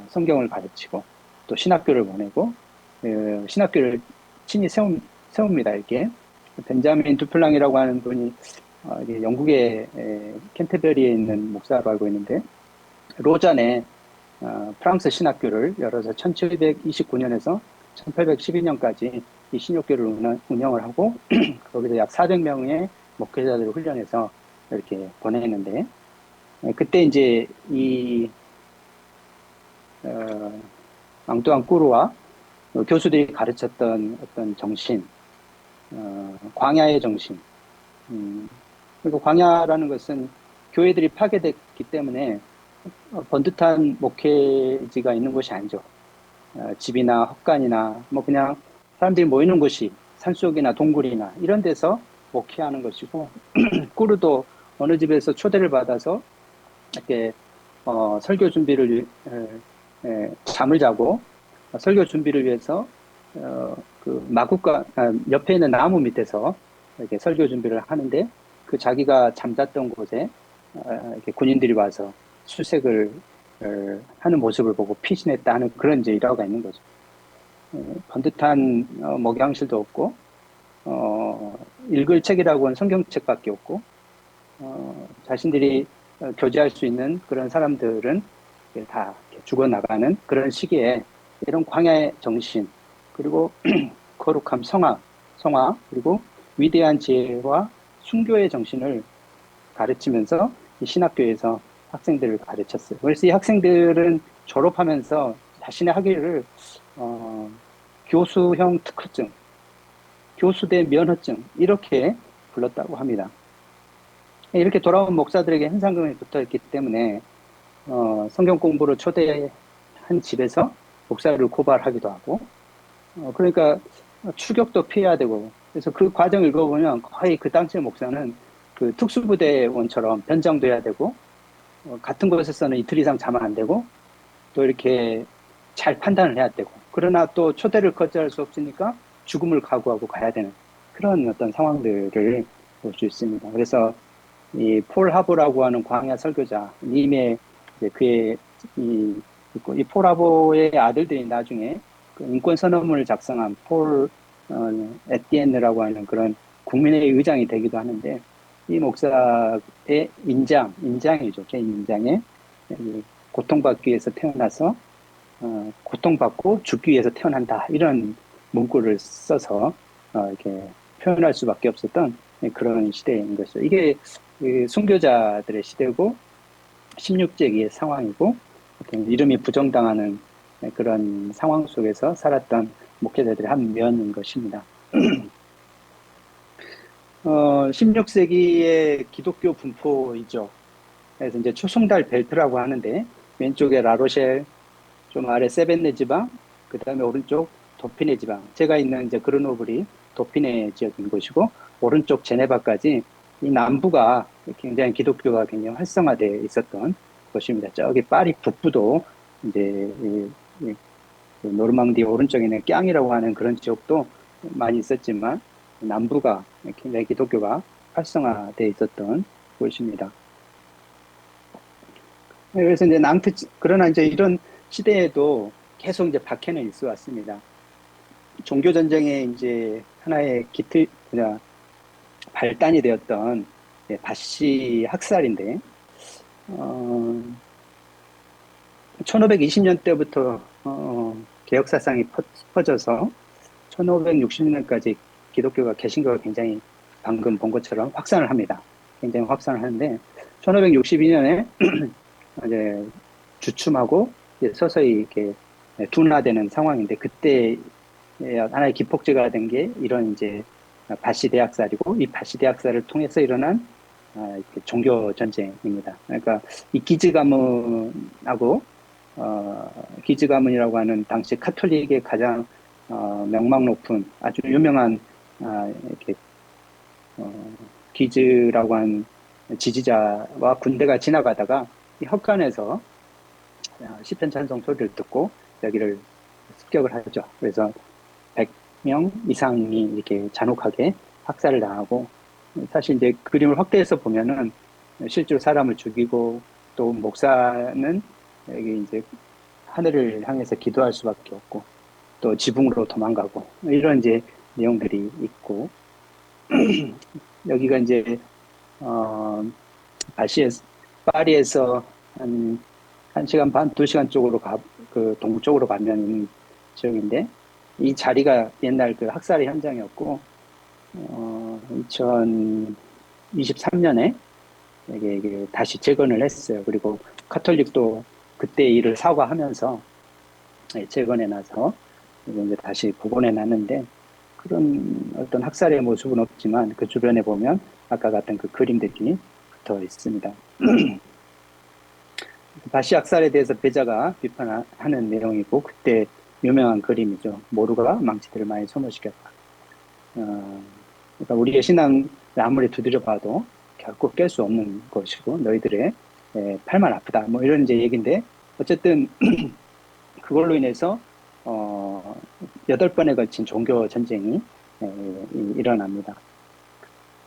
Speaker 3: 성경을 가르치고 또 신학교를 보내고 신학교를 친히 세웁니다. 이렇게 벤자민 두플랑이라고 하는 분이 영국의 캔터베리에 있는 목사로 알고 있는데 로잔에 프랑스 신학교를 열어서 1729년에서 1812년까지 이 신학교를 운영을 하고 거기서 약 400명의 목회자들을 훈련해서 이렇게 보냈는데 그때 이제 이 앙뚜안 꾸르와 교수들이 가르쳤던 어떤 정신, 광야의 정신. 그리고 광야라는 것은 교회들이 파괴됐기 때문에 번듯한 목회지가 있는 곳이 아니죠. 집이나 헛간이나 뭐 그냥 사람들이 모이는 곳이 산속이나 동굴이나 이런 데서 목회하는 것이고 꾸르도 어느 집에서 초대를 받아서 이렇게 설교 준비를 잠을 자고 설교 준비를 위해서 그 마구간 옆에 있는 나무 밑에서 이렇게 설교 준비를 하는데 그 자기가 잠잤던 곳에 이렇게 군인들이 와서 수색을 하는 모습을 보고 피신했다 하는 그런 이제 일화가 있는 거죠. 번듯한 목양실도 없고 읽을 책이라고는 성경책밖에 없고 자신들이 교제할 수 있는 그런 사람들은 다 죽어나가는 그런 시기에 이런 광야의 정신 그리고 거룩함 성화 그리고 위대한 지혜와 순교의 정신을 가르치면서 이 신학교에서 학생들을 가르쳤어요. 그래서 이 학생들은 졸업하면서 자신의 학위를 교수형 특허증, 교수대 면허증 이렇게 불렀다고 합니다. 이렇게 돌아온 목사들에게 현상금이 붙어있기 때문에 성경 공부를 초대한 집에서 목사를 고발하기도 하고 그러니까 추격도 피해야 되고 그래서 그 과정 읽어보면 거의 그 당시 목사는 그 특수부대원처럼 변장돼야 되고 같은 곳에서는 이틀 이상 자면 안 되고 또 이렇게 잘 판단을 해야 되고 그러나 또 초대를 거절할 수 없으니까 죽음을 각오하고 가야 되는 그런 어떤 상황들을 볼 수 있습니다. 그래서 이 폴 하버라고 하는 광야 설교자님의 그의 이 폴 하버의 아들들이 나중에 그 인권 선언문을 작성한 폴 에티엔느라고 하는 그런 국민의 의장이 되기도 하는데 이 목사의 인장이죠. 제 인장에 고통받기 위해서 태어나서 고통받고 죽기 위해서 태어난다 이런 문구를 써서 이렇게 표현할 수밖에 없었던 그런 시대인 것이죠. 이게 순교자들의 시대고 16세기의 상황이고 이름이 부정당하는 그런 상황 속에서 살았던 목회자들의 한 면인 것입니다. 16세기의 기독교 분포이죠. 그래서 이제 초송달 벨트라고 하는데 왼쪽에 라로셸, 좀 아래 세벤네 지방, 그 다음에 오른쪽 도피네 지방. 제가 있는 이제 그르노블이 도피네 지역인 곳이고 오른쪽 제네바까지 이 남부가 굉장히 기독교가 굉장히 활성화되어 있었던 곳입니다. 저기 파리 북부도 이제 그 노르망디 오른쪽에 있는 깡이라고 하는 그런 지역도 많이 있었지만 남부가 굉장히 기독교가 활성화되어 있었던 곳입니다. 그래서 이제 그러나 이제 이런 시대에도 계속 이제 박해는 있어 왔습니다. 종교 전쟁의 이제 하나의 발단이 되었던 바시 학살인데, 1520년대부터 개혁 사상이 퍼져서 1560년까지 기독교가 개신교가 굉장히 방금 본 것처럼 확산을 합니다. 굉장히 확산을 하는데 1562년에 이제 주춤하고 이제 서서히 이렇게 둔화되는 상황인데 그때 하나의 기폭제가 된 게 이런 이제 바시 대학살이고 이 바시 대학살을 통해서 일어난 종교 전쟁입니다. 그러니까 이 기즈 가문이라고 하는 당시 카톨릭의 가장 명망 높은 아주 유명한 이렇게 기즈라고 한 지지자와 군대가 지나가다가 이 헛간에서 시편 찬송 소리를 듣고 여기를 습격을 하죠. 그래서 100명 이상이 이렇게 잔혹하게 학살을 당하고 사실 이제 그림을 확대해서 보면은 실제로 사람을 죽이고 또 목사는 여기 이제 하늘을 향해서 기도할 수밖에 없고 또 지붕으로 도망가고 이런 이제 내용들이 있고 여기가 이제 파리에서 한 1시간 반, 2시간 쪽으로 그 동쪽으로 가면 있는 지역인데 이 자리가 옛날 그 학살의 현장이었고 2023년에 이게 다시 재건을 했어요. 그리고 카톨릭도 그때 일을 사과하면서 재건해 놔서 이제 다시 복원해 놨는데 그런 어떤 학살의 모습은 없지만 그 주변에 보면 아까 같은 그 그림들이 붙어 있습니다. 바시 학살에 대해서 배자가 비판하는 내용이고 그때 유명한 그림이죠. 모루가 망치들을 많이 소모시켰다. 그러니까 우리의 신앙을 아무리 두드려봐도 결코 깰 수 없는 것이고 너희들의 팔만 아프다. 뭐 이런 이제 얘기인데 어쨌든 그걸로 인해서 8번에 걸친 종교 전쟁이 일어납니다.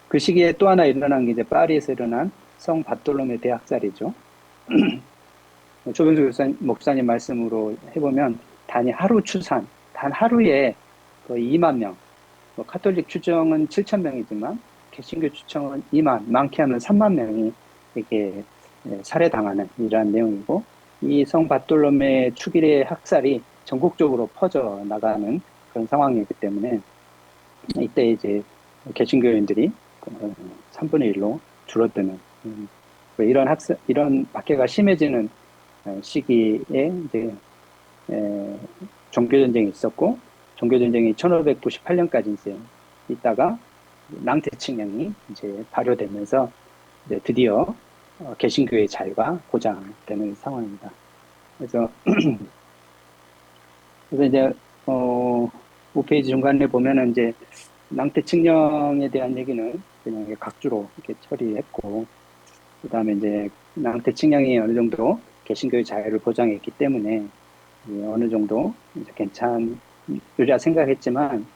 Speaker 3: 그 시기에 또 하나 일어난 게 이제 파리에서 일어난 성 바톨로메 대학살이죠. 조병수 목사님 말씀으로 해보면 단위 하루 추산, 단 하루에 거의 2만 명, 카톨릭 추정은 7천 명이지만 개신교 추정은 2만, 많게 하면 3만 명이 이렇게 살해당하는 이러한 내용이고 이 성 바톨로메 축일의 학살이 전국적으로 퍼져 나가는 그런 상황이기 때문에 이때 이제 개신교인들이 3분의 1로 줄어드는 이런 박해가 심해지는 시기에 이제 종교 전쟁이 있었고, 종교 전쟁이 1598년까지 이제 있다가 낭태칙령이 이제 발효되면서 이제 드디어 개신교의 자유가 보장되는 상황입니다. 그래서 이제 5페이지 중간에 보면은 이제 낭태칙령에 대한 얘기는 그냥 각주로 이렇게 처리했고, 그다음에 이제 낭태칙령이 어느 정도 개신교의 자유를 보장했기 때문에 어느 정도 이제 괜찮으리라 생각했지만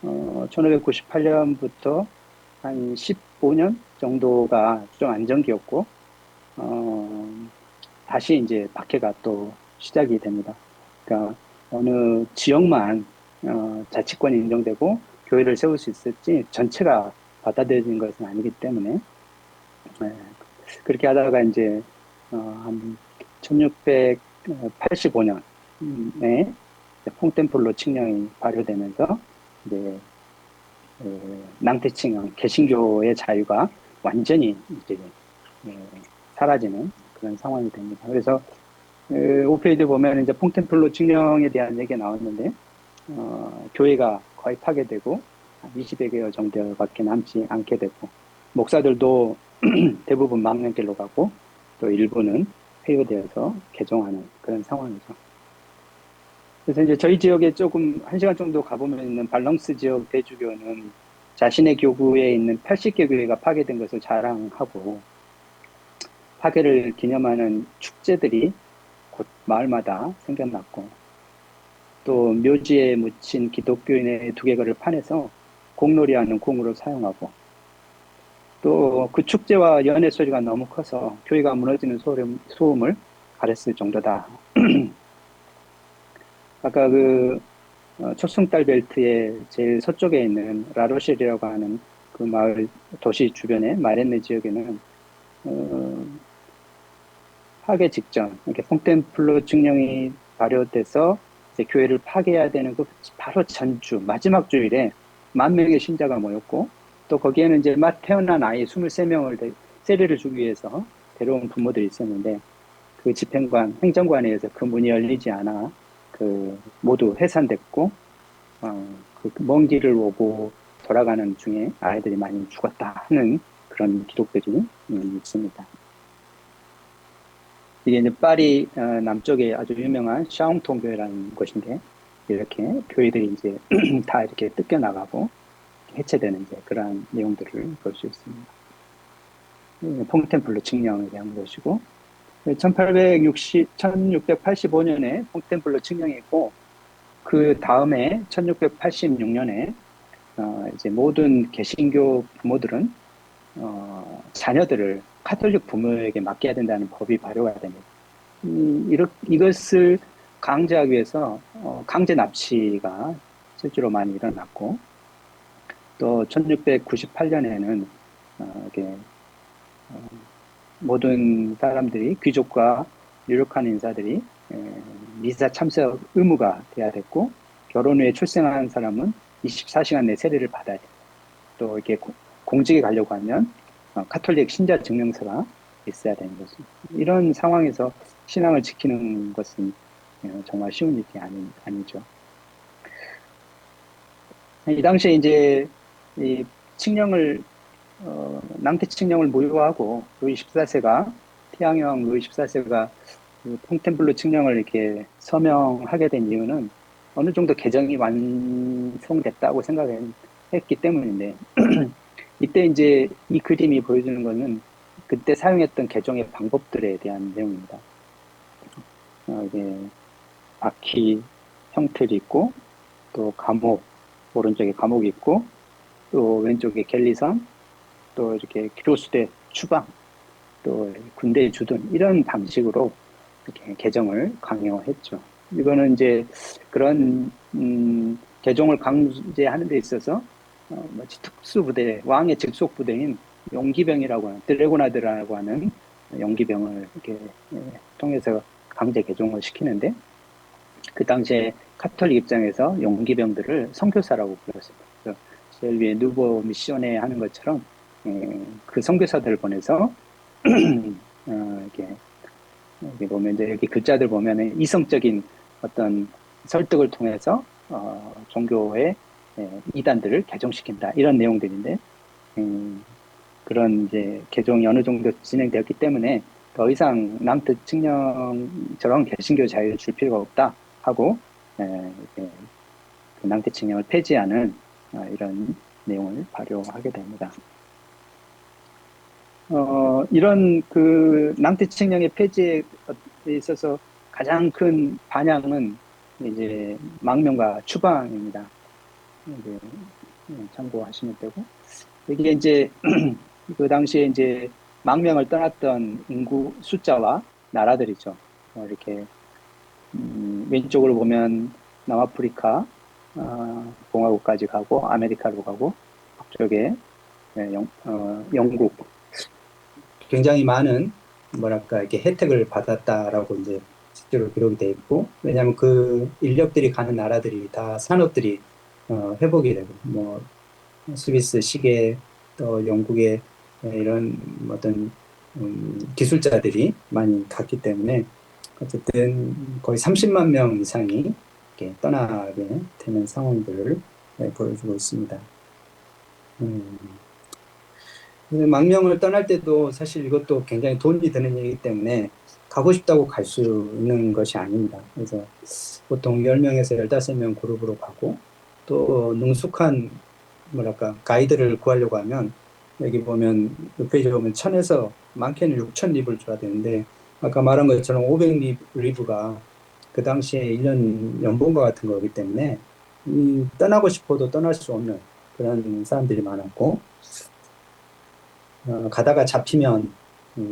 Speaker 3: 1598년부터 한 15년 정도가 좀 안정기였고 다시 이제 박해가 또 시작이 됩니다. 그러니까 어느 지역만 자치권이 인정되고 교회를 세울 수 있을지 전체가 받아들여진 것은 아니기 때문에 그렇게 하다가 이제 한 1685년에 퐁텐플로 칙령이 발효되면서 이제 낭태칙령 개신교의 자유가 완전히 이제 사라지는 그런 상황이 됩니다. 그래서 5페이지 보면 이제 퐁텐플로 칙령에 대한 얘기가 나왔는데 교회가 거의 파괴되고 20여 개 정도밖에 남지 않게 되고 목사들도 대부분 망명길로 가고 또 일부는 폐교되어서 개종하는 그런 상황이죠. 그래서 이제 저희 지역에 조금 1시간 정도 가보면 있는 발렁스 지역 대주교는 자신의 교구에 있는 80개 교회가 파괴된 것을 자랑하고 파괴를 기념하는 축제들이 곧 마을마다 생겨났고 또 묘지에 묻힌 기독교인의 두개골을 파내서 공놀이하는 공으로 사용하고 또 그 축제와 연회 소리가 너무 커서 교회가 무너지는 소음을 가렸을 정도다. 아까 그 초승달 벨트의 제일 서쪽에 있는 라로실이라고 하는 그 마을 도시 주변의 마렌네 지역에는 파괴 직전 이렇게 퐁텐플로 칙령이 발효돼서 이제 교회를 파괴해야 되는 그 바로 전주 마지막 주일에 10,000명의 신자가 모였고 또 거기에는 이제 막 태어난 아이 23명을 세례를 주기 위해서 데려온 부모들이 있었는데 그 집행관 행정관에 의해서 그 문이 열리지 않아 그 모두 해산됐고 그 먼 길을 오고 돌아가는 중에 아이들이 많이 죽었다 하는 그런 기록들이 있습니다. 이게 이제 파리 남쪽에 아주 유명한 샤옹통 교회라는 곳인데 이렇게 교회들이 이제 다 이렇게 뜯겨 나가고 해체되는 이제 그러한 내용들을 볼 수 있습니다. 퐁텐플로 칙령에 대한 것이고 1685년에 퐁텐플로 칙령이 있고 그 다음에 1686년에 이제 모든 개신교 부모들은 자녀들을 카톨릭 부모에게 맡겨야 된다는 법이 발효가 됩니다. 이것을 강제하기 위해서 강제 납치가 실제로 많이 일어났고 또 1698년에는 모든 사람들이 귀족과 유력한 인사들이 미사 참석 의무가 돼야 됐고 결혼 후에 출생한 사람은 24시간 내 세례를 받아야 됩니다. 또 이렇게 공직에 가려고 하면 카톨릭 신자 증명서가 있어야 되는 것입니다. 이런 상황에서 신앙을 지키는 것은 정말 쉬운 일이 아니죠. 이 당시에 이제 이 칙령을 낭태 칙령을 무효하고 루이 14세가 태양왕 루이 14세가 그 퐁텐블로 칙령을 이렇게 서명하게 된 이유는 어느 정도 개정이 완성됐다고 생각했기 때문인데 이때 이제 이 그림이 보여주는 것은 그때 사용했던 개정의 방법들에 대한 내용입니다. 이게 바퀴 형틀이 있고 또 감옥 오른쪽에 감옥이 있고 또 왼쪽에 갤리선 또 이렇게 교수대 추방 또 군대의 주둔 이런 방식으로 이렇게 개정을 강요했죠. 이거는 이제 그런 개정을 강제하는 데 있어서 특수부대 왕의 직속 부대인 용기병이라고 하는 드래고나드라고 하는 용기병을 이렇게 통해서 강제 개종을 시키는데 그 당시에 카톨릭 입장에서 용기병들을 선교사라고 불렀습니다. 그래서 제일 위에 누보 미시오네 하는 것처럼 그 선교사들을 보내서 이렇게 보면 이제 여기 글자들 보면은 이성적인 어떤 설득을 통해서 종교의 이단들을 개종시킨다 이런 내용들인데 그런 이제 개종이 어느 정도 진행되었기 때문에 더 이상 낭트 칙령처럼 개신교 자유를 줄 필요가 없다 하고 이렇게 그 낭트 칙령을 폐지하는 이런 내용을 발효하게 됩니다. 이런 그 낭트 칙령의 폐지에 있어서 가장 큰 반향은 이제 망명과 추방입니다. 이제 참고하시면 되고 이게 이제 그 당시에 이제 망명을 떠났던 인구 숫자와 나라들이죠. 이렇게 왼쪽으로 보면 남아프리카 공화국까지 가고 아메리카로 가고 북쪽에 영국 굉장히 많은 뭐랄까 이렇게 혜택을 받았다라고 이제 실제로 기록이 돼 있고 왜냐하면 그 인력들이 가는 나라들이 다 산업들이 회복이 되고 뭐 스위스 시계 또 영국의 이런 어떤 기술자들이 많이 갔기 때문에 어쨌든 거의 30만 명 이상이 이렇게 떠나게 되는 상황들을 보여주고 있습니다. 망명을 떠날 때도 사실 이것도 굉장히 돈이 드는 일이기 때문에 가고 싶다고 갈 수 있는 것이 아닙니다. 그래서 보통 10명에서 15명 그룹으로 가고 또 능숙한 뭐랄까 가이드를 구하려고 하면 여기 보면 이 페이지 보면 1000에서 많게는 6000 리브를 줘야 되는데 아까 말한 것처럼 500 리브가 그 당시에 1년 연봉과 같은 거기 때문에 떠나고 싶어도 떠날 수 없는 그런 사람들이 많았고 가다가 잡히면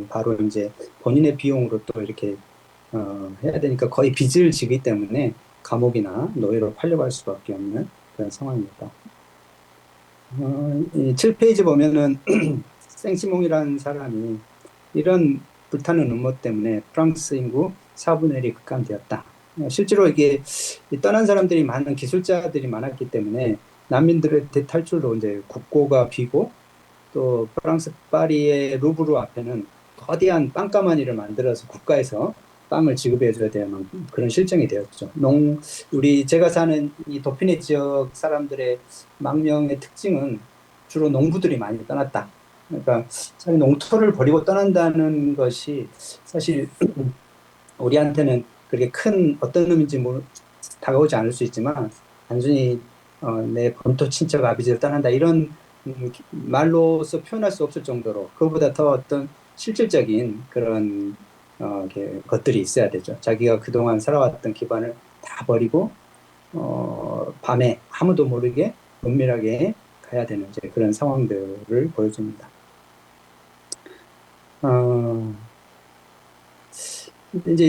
Speaker 3: 바로 이제 본인의 비용으로 또 이렇게 해야 되니까 거의 빚을 지기 때문에 감옥이나 노예로 팔려갈 수밖에 없는 그런 상황입니다. 이 7페이지 보면은 생시몽이라는 사람이 이런 불타는 음모 때문에 프랑스 인구 4분의 1이 급감되었다. 실제로 이게 떠난 사람들이 많은 기술자들이 많았기 때문에 난민들의 대탈출로 이제 국고가 비고 또 프랑스 파리의 루브르 앞에는 거대한 빵가마니를 만들어서 국가에서 빵을 지급해줘야 되는 그런 실정이 되었죠. 제가 사는 이 도피네 지역 사람들의 망명의 특징은 주로 농부들이 많이 떠났다. 그러니까 자기 농토를 버리고 떠난다는 것이 사실 우리한테는 그렇게 큰 어떤 의미인지 다가오지 않을 수 있지만 단순히 내 본토 친척 아버지를 떠난다 이런 말로서 표현할 수 없을 정도로 그보다 더 어떤 실질적인 그런 것들이 있어야 되죠. 자기가 그동안 살아왔던 기반을 다 버리고 밤에 아무도 모르게 은밀하게 가야 되는 이제 그런 상황들을 보여줍니다. 이제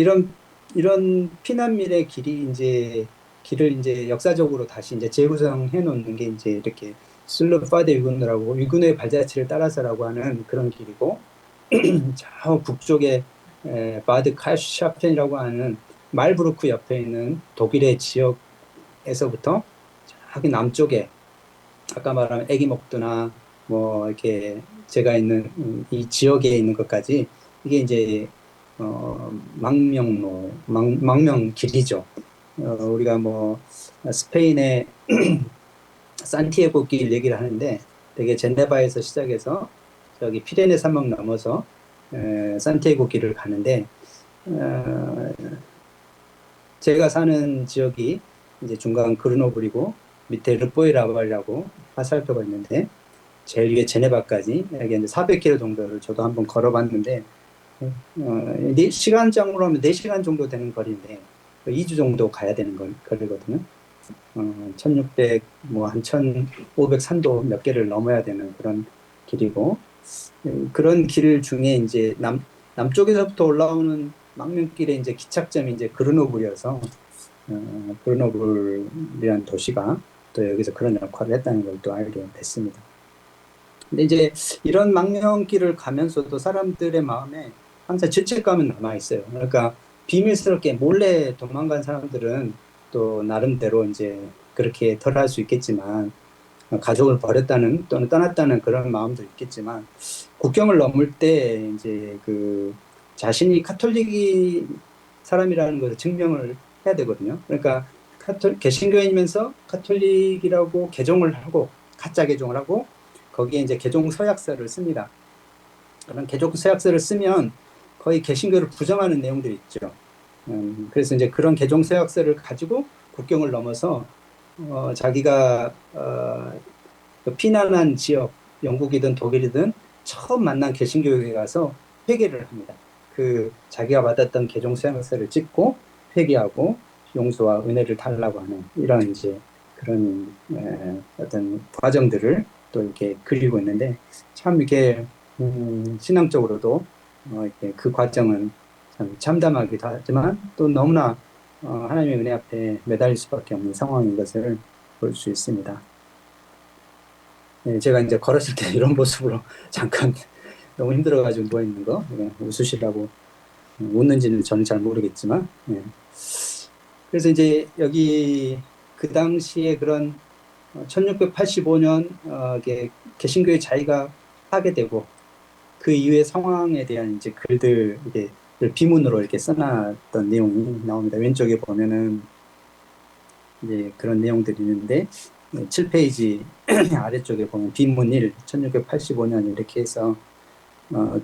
Speaker 3: 이런 피난민의 길을 이제 역사적으로 다시 이제 재구성해 놓는 게 이제 이렇게 슬루파드 위군이라고 위군의 발자취를 따라서라고 하는 그런 길이고 저 북쪽에 바드 칼샤펜이라고 하는 말부르크 옆에 있는 독일의 지역에서부터 저기 남쪽에 아까 말한 애기목두나 뭐 이렇게 제가 있는 이 지역에 있는 것까지 이게 이제 망명 길이죠. 우리가 뭐 스페인의 산티아고 길 얘기를 하는데 되게 제네바에서 시작해서 저기 피레네 산맥 넘어서 산티아고 길을 가는데 제가 사는 지역이 이제 중간 그르노블이고 밑에 르포이라발이라고 화살표가 있는데 제일 위에 제네바까지 여기 이제 400km 정도를 저도 한번 걸어봤는데 시간장으로 하면 4시간 정도 되는 거리인데 2주 정도 가야 되는 거리거든요. 1600, 한 1500 산도 몇 개를 넘어야 되는 그런 길이고, 그런 길 중에 이제 남쪽에서부터 올라오는 망명길의 이제 기착점이 이제 그르노블이어서, 그르노블이라는 도시가 또 여기서 그런 역할을 했다는 걸 또 알게 됐습니다. 근데 이제 이런 망명길을 가면서도 사람들의 마음에 항상 죄책감은 남아있어요. 그러니까 비밀스럽게 몰래 도망간 사람들은 또 나름대로 이제 그렇게 덜 할 수 있겠지만 가족을 버렸다는 또는 떠났다는 그런 마음도 있겠지만
Speaker 4: 국경을 넘을 때 이제 그 자신이 카톨릭이 사람이라는 것을 증명을 해야 되거든요. 그러니까 개신교인이면서 카톨릭이라고 개종을 하고 가짜 개종을 하고 거기에 이제 개종 서약서를 씁니다. 그런 개종 서약서를 쓰면 거의 개신교를 부정하는 내용들이 있죠. 그래서 이제 그런 개종 서약서를 가지고 국경을 넘어서 자기가 그 피난한 지역, 영국이든 독일이든 처음 만난 개신교회에 가서 회개를 합니다. 그 자기가 받았던 개종 서약서를 찍고 회개하고 용서와 은혜를 달라고 하는 이런 이제 그런 어떤 과정들을 또 이렇게 그리고 있는데 참 이게 신앙적으로도 이렇게 그 과정은 참 참담하기도 하지만 또 너무나 하나님의 은혜 앞에 매달릴 수밖에 없는 상황인 것을 볼 수 있습니다. 네, 제가 이제 걸었을 때 이런 모습으로 잠깐 너무 힘들어가지고 누워 있는 거 웃으시라고 웃는지는 저는 잘 모르겠지만 그래서 이제 여기 그 당시에 그런 1685년 개신교의 자의가 파괴되고 그 이후의 상황에 대한 이제 글들 이게 비문으로 이렇게 써놨던 내용이 나옵니다. 왼쪽에 보면은 이제 그런 내용들이 있는데 7페이지 아래쪽에 보면 비문 1, 1685년 이렇게 해서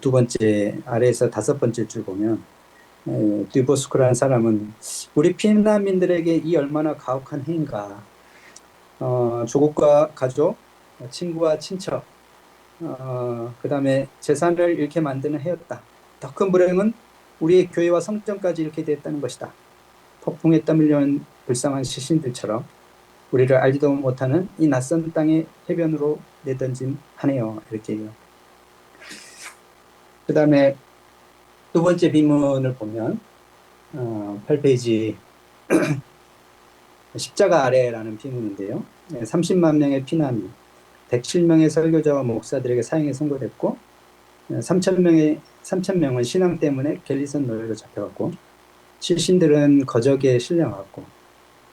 Speaker 4: 두 번째 아래에서 다섯 번째 줄 보면 듀보스크라는 사람은 우리 피난민들에게 이 얼마나 가혹한 행위인가. 조국과 가족, 친구와 친척, 그 다음에 재산을 잃게 만드는 해였다. 더 큰 불행은 우리의 교회와 성전까지 잃게 됐다는 것이다. 폭풍에 땀 흘려온 불쌍한 시신들처럼 우리를 알지도 못하는 이 낯선 땅의 해변으로 내던짐 하네요. 이렇게 해요. 그 다음에 두 번째 비문을 보면 8페이지 십자가 아래라는 비문인데요. 30만 명의 피난민, 107명의 설교자와 목사들에게 사형이 선고됐고 3,000명은 신앙 때문에 갤리선 노예로 잡혀갔고 시신들은 거적에 실려갔고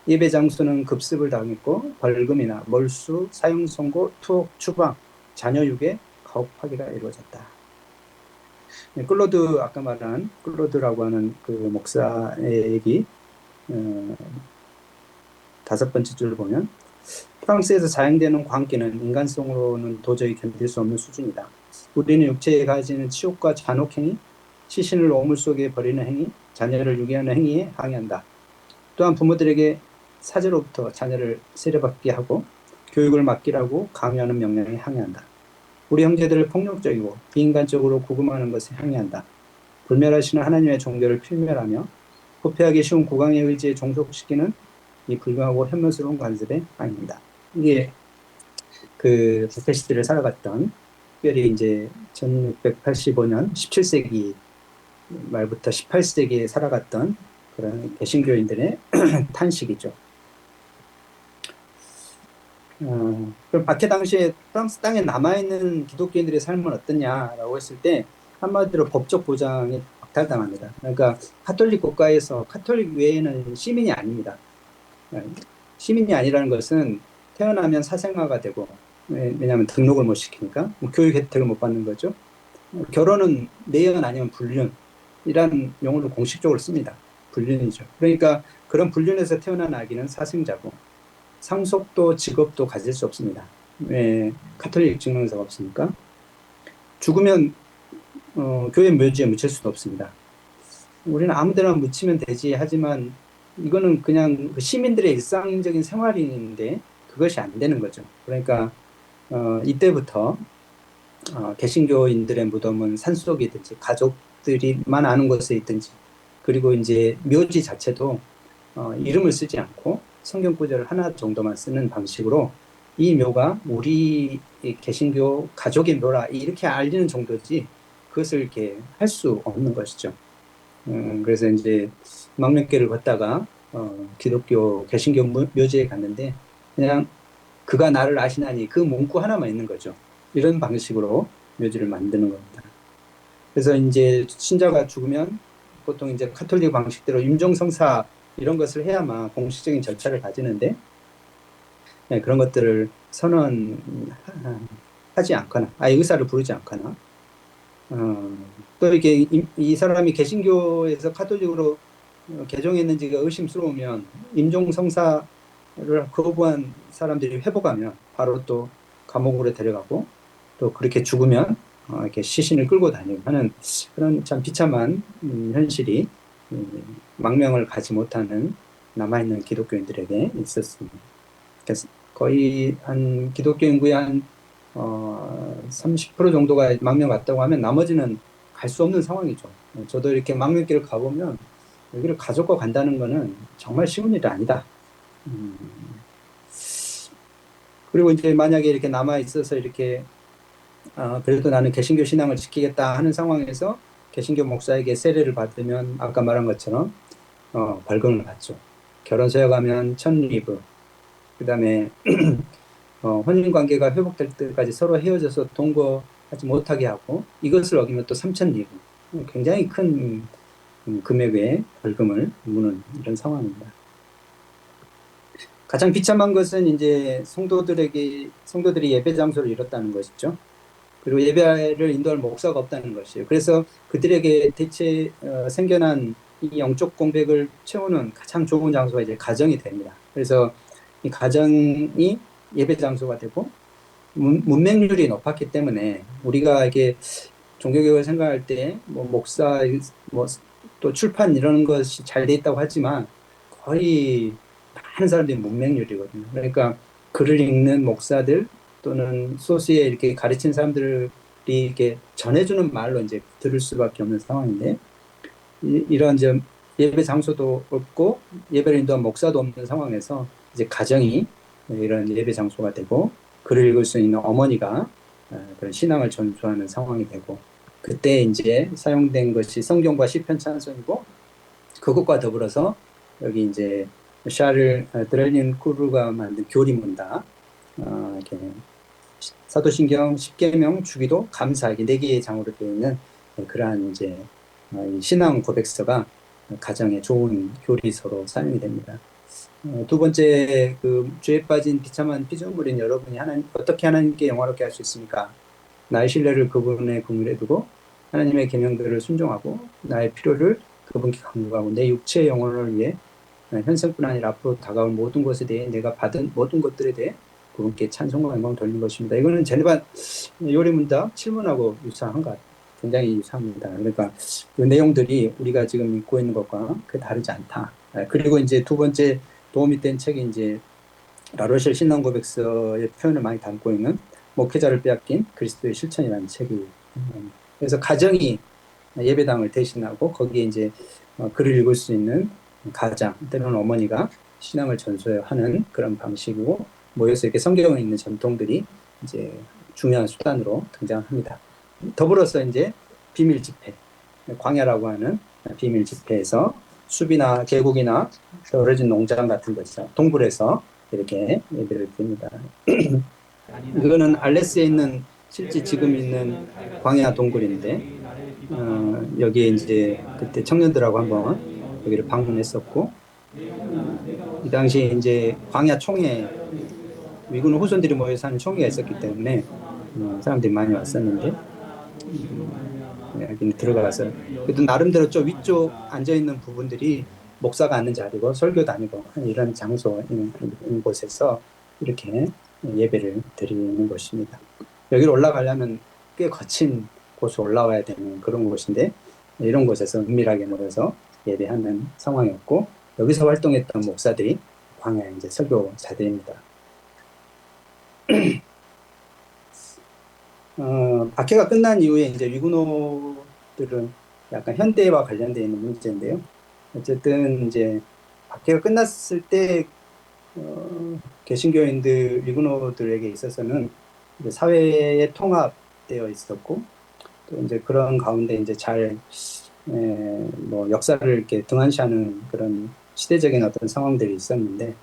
Speaker 4: 예배 장소는 급습을 당했고 벌금이나 몰수, 사형 선고, 투옥, 추방, 자녀 유괴, 가혹 파괴가 이루어졌다. 클로드 아까 말한 클로드라고 하는 그 목사의 얘기 다섯 번째 줄을 보면 프랑스에서 자행되는 광기는 인간성으로는 도저히 견딜 수 없는 수준이다. 우리는 육체에 가지는 치욕과 잔혹행위, 시신을 오물 속에 버리는 행위, 자녀를 유괴하는 행위에 항의한다. 또한 부모들에게 사제로부터 자녀를 세례받게 하고 교육을 맡기라고 강요하는 명령에 항의한다. 우리 형제들을 폭력적이고 비인간적으로 구금하는 것에 항의한다. 불멸하시는 하나님의 종교를 필멸하며 부패하기 쉬운 국왕의 의지에 종속시키는 이 불경하고 혐오스러운 관습에 항의한다. 이게 그 부패 시대를 살아갔던 특별히 이제 1685년 17세기 말부터 18세기에 살아갔던 그런 개신교인들의 탄식이죠. 그럼 박해 당시에 프랑스 땅에 남아있는 기독교인들의 삶은 어떠냐라고 했을 때 한마디로 법적 보장이 박탈당합니다. 그러니까 카톨릭 국가에서 카톨릭 외에는 시민이 아닙니다. 시민이 아니라는 것은 태어나면 사생아가 되고 왜냐하면 등록을 못 시키니까 교육 혜택을 못 받는 거죠. 결혼은 내연 아니면 불륜이라는 용어를 공식적으로 씁니다. 불륜이죠. 그러니까 그런 불륜에서 태어난 아기는 사생자고 상속도 직업도 가질 수 없습니다. 왜 카톨릭 증명서가 없으니까. 죽으면 교회 묘지에 묻힐 수도 없습니다. 우리는 아무데나 묻히면 되지 하지만 이거는 그냥 시민들의 일상적인 생활인데 그것이 안 되는 거죠. 그러니까 이때부터 개신교인들의 무덤은 산속이든지 가족들이만 아는 곳에 있든지 그리고 이제 묘지 자체도 이름을 쓰지 않고 성경 구절을 하나 정도만 쓰는 방식으로 이 묘가 우리 개신교 가족의 묘라 이렇게 알리는 정도지 그것을 이렇게 할 수 없는 것이죠. 그래서 이제 망명길을 걷다가 기독교 개신교 묘지에 갔는데 그냥 그가 나를 아시나니 그 문구 하나만 있는 거죠. 이런 방식으로 묘지를 만드는 겁니다. 그래서 이제 신자가 죽으면 보통 이제 카톨릭 방식대로 임종성사 이런 것을 해야만 공식적인 절차를 가지는데 그런 것들을 선언하지 않거나 아예 의사를 부르지 않거나 또 이게 이 사람이 개신교에서 카톨릭으로 개종했는지가 의심스러우면 임종 성사를 거부한 사람들이 회복하면 바로 또 감옥으로 데려가고 또 그렇게 죽으면 이렇게 시신을 끌고 다니고 하는 그런 참 비참한 현실이 망명을 가지 못하는 남아있는 기독교인들에게 있었습니다. 그래서 거의 한 기독교 인구의 한 30% 정도가 망명 갔다고 하면 나머지는 갈 수 없는 상황이죠. 저도 이렇게 망명길을 가보면 여기를 가족과 간다는 거는 정말 쉬운 일이 아니다. 그리고 이제 만약에 이렇게 남아 있어서 이렇게 그래도 나는 개신교 신앙을 지키겠다 하는 상황에서 개신교 목사에게 세례를 받으면 아까 말한 것처럼 벌금을 받죠. 결혼서에 가면 1000리브, 그 다음에 혼인 관계가 회복될 때까지 서로 헤어져서 동거하지 못하게 하고 이것을 어기면 또 3000리브, 굉장히 큰 금액의 벌금을 무는 이런 상황입니다. 가장 비참한 것은 이제 성도들이 예배 장소를 잃었다는 것이죠. 그리고 예배를 인도할 목사가 없다는 것이에요. 그래서 그들에게 대체 생겨난 이 영적 공백을 채우는 가장 좋은 장소가 이제 가정이 됩니다. 그래서 이 가정이 예배 장소가 되고 문맹률이 높았기 때문에 우리가 이게 종교개혁을 생각할 때 뭐 목사 뭐 또 출판 이런 것이 잘 돼 있다고 하지만 거의 많은 사람들이 문맹률이거든요. 그러니까 글을 읽는 목사들 또는 소수에 이렇게 가르친 사람들이 이렇게 전해주는 말로 이제 들을 수밖에 없는 상황인데 이런 좀 예배 장소도 없고 예배를 인도한 목사도 없는 상황에서 이제 가정이 이런 예배 장소가 되고 글을 읽을 수 있는 어머니가 그런 신앙을 전수하는 상황이 되고 그때 이제 사용된 것이 성경과 시편 찬송이고 그것과 더불어서 여기 이제 샤를 드렐린 쿠르가 만든 교리문다 이렇게 사도신경 10계명 주기도 감사 이게 4개의 장으로 되어 있는 그러한 이제 신앙 고백서가 가정에 좋은 교리서로 사용이 됩니다. 두 번째 그 죄에 빠진 비참한 피조물인 여러분이 어떻게 하나님께 영화롭게 할 수 있습니까? 나의 신뢰를 그분의 긍휼에 두고 하나님의 계명들을 순종하고 나의 필요를 그분께 간구하고 내 육체의 영혼을 위해 현생뿐 아니라 앞으로 다가올 모든 것에 대해 내가 받은 모든 것들에 대해 그분께 찬송과 영광 돌리는 것입니다. 이거는 제네바 요리문답 7문하고 유사한 것 같아요. 굉장히 유사합니다. 그러니까 그 내용들이 우리가 지금 읽고 있는 것과 그 다르지 않다. 그리고 이제 두 번째 도움이 된 책이 이제 라로셸 신앙 고백서의 표현을 많이 담고 있는 목회자를 빼앗긴 그리스도의 실천이라는 책이 그래서 가정이 예배당을 대신하고 거기에 이제 글을 읽을 수 있는 가장 때로는 어머니가 신앙을 전수하는 그런 방식이고 모여서 이렇게 성경을 읽는 전통들이 이제 중요한 수단으로 등장합니다. 더불어서 이제 비밀 집회, 광야라고 하는 비밀 집회에서 숲이나 계곡이나 떨어진 농장 같은 곳에서 동굴에서 이렇게 예배를 드립니다. 이거는 알레스에 있는 실제 지금 있는 광야 동굴인데 여기에 이제 그때 청년들하고 한번 여기를 방문했었고 이 당시에 이제 광야 총회 위군 후손들이 모여서 하는 총회가 있었기 때문에 사람들이 많이 왔었는데 여기는 들어가서 그래도 나름대로 좀 위쪽 앉아 있는 부분들이 목사가 앉는 자리고 설교도 아니고 이런 장소인 곳에서 이렇게 예배를 드리는 곳입니다. 여기로 올라가려면 꽤 거친 곳으로 올라와야 되는 그런 곳인데 이런 곳에서 은밀하게 모여서 예배하는 상황이었고 여기서 활동했던 목사들이 광야의 이제 설교자들입니다. 박해가 끝난 이후에 이제 위구노들은 약간 현대와 관련되어 있는 문제인데요. 어쨌든 이제 박해가 끝났을 때 개신교인들 위구노들에게 있어서는 이제 사회에 통합되어 있었고 또 이제 그런 가운데 이제 잘 뭐 역사를 이렇게 등한시하는 그런 시대적인 어떤 상황들이 있었는데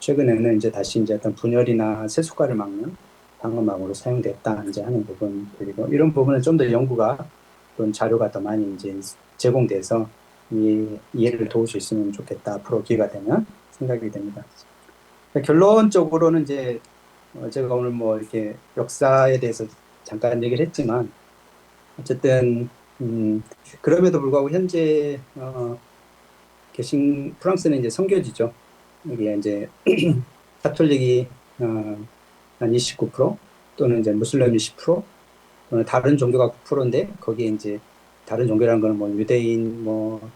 Speaker 4: 최근에는 이제 다시 이제 어떤 분열이나 세속화를 막는 방어막으로 사용됐다 이제 하는 부분 그리고 이런 부분은 좀 더 연구가 또는 자료가 더 많이 이제 제공돼서 이해를 도울 수 있으면 좋겠다 앞으로 기회가 되면 생각이 됩니다. 결론적으로는 이제 제가 오늘 뭐 이렇게 역사에 대해서 잠깐 얘기를 했지만 어쨌든 그럼에도 불구하고 현재 계신 프랑스는 이제 선교지죠. 여기에 이제 가톨릭이 한 29% 또는 이제 무슬림이 10% 또는 다른 종교가 9%인데 거기에 이제 다른 종교라는 거는 뭐 유대인, 뭐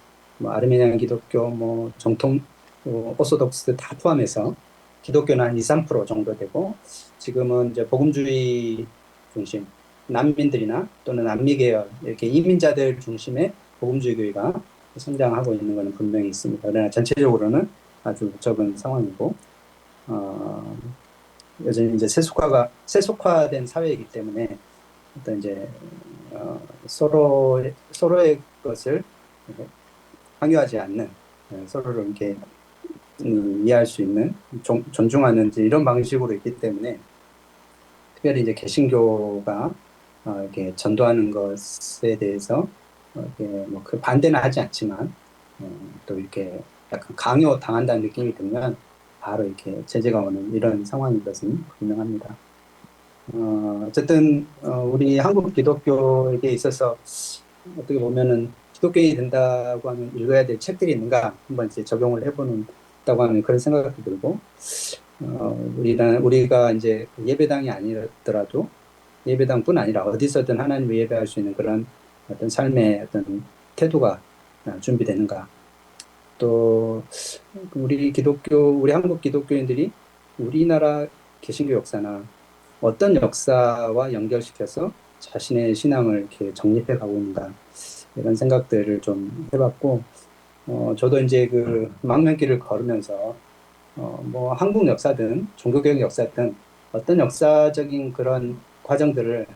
Speaker 4: 아르메니안 기독교, 뭐 정통, 오소독스 다 포함해서 기독교는 한 2, 3% 정도 되고 지금은 이제 복음주의 중심 난민들이나 또는 남미 계열 이렇게 이민자들 중심의 복음주의 교회가 성장하고 있는 것은 분명히 있습니다. 그러나 전체적으로는 아주 적은 상황이고 여전히 이제 세속화된 사회이기 때문에 어떤 이제 서로의 것을 강요하지 않는 서로를 이렇게 이해할 수 있는 존중하는 이제 이런 방식으로 있기 때문에 특별히 이제 개신교가 이렇게 전도하는 것에 대해서 이렇게 뭐 그 반대는 하지 않지만 또 이렇게 약간 강요 당한다는 느낌이 들면 바로 이렇게 제재가 오는 이런 상황인 것은 분명합니다. 어쨌든 우리 한국 기독교에게 있어서 어떻게 보면은 기독교인이 된다고 하면 읽어야 될 책들이 있는가 한번 이제 적용을 해보는다고 하면 그런 생각도 들고 우리가 이제 예배당이 아니더라도 예배당뿐 아니라 어디서든 하나님을 예배할 수 있는 그런 어떤 삶의 어떤 태도가 준비되는가. 또 우리 한국 기독교인들이 우리나라 개신교 역사나 어떤 역사와 연결시켜서 자신의 신앙을 이렇게 정립해 가고 있는가 이런 생각들을 좀 해봤고 저도 이제 그 망명길을 걸으면서 뭐 한국 역사든 종교개혁 역사든 어떤 역사적인 그런 과정들을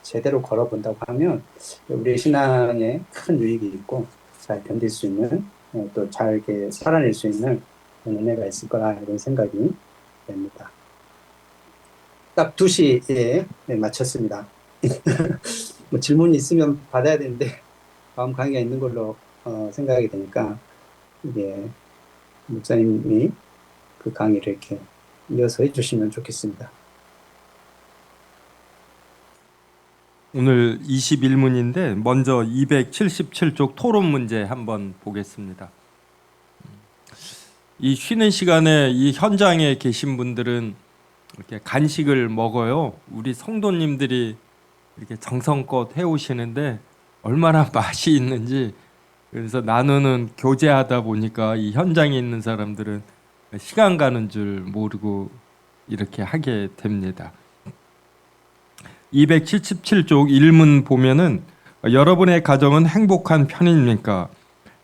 Speaker 4: 제대로 걸어본다고 하면 우리의 신앙에 큰 유익이 있고 잘 견딜 수 있는 또 잘 이렇게 살아낼 수 있는 은혜가 있을 거라 이런 생각이 됩니다. 딱 2시에 마쳤습니다. 뭐 질문이 있으면 받아야 되는데 다음 강의가 있는 걸로 생각이 되니까 이게 목사님이 그 강의를 이렇게 이어서 해주시면 좋겠습니다.
Speaker 1: 오늘 21문인데 먼저 277쪽 토론 문제 한번 보겠습니다. 이 쉬는 시간에 이 현장에 계신 분들은 이렇게 간식을 먹어요. 우리 성도님들이 이렇게 정성껏 해오시는데 얼마나 맛이 있는지 그래서 나누는 교제하다 보니까 이 현장에 있는 사람들은 시간 가는 줄 모르고 이렇게 하게 됩니다. 277쪽 1문 보면은 여러분의 가정은 행복한 편입니까?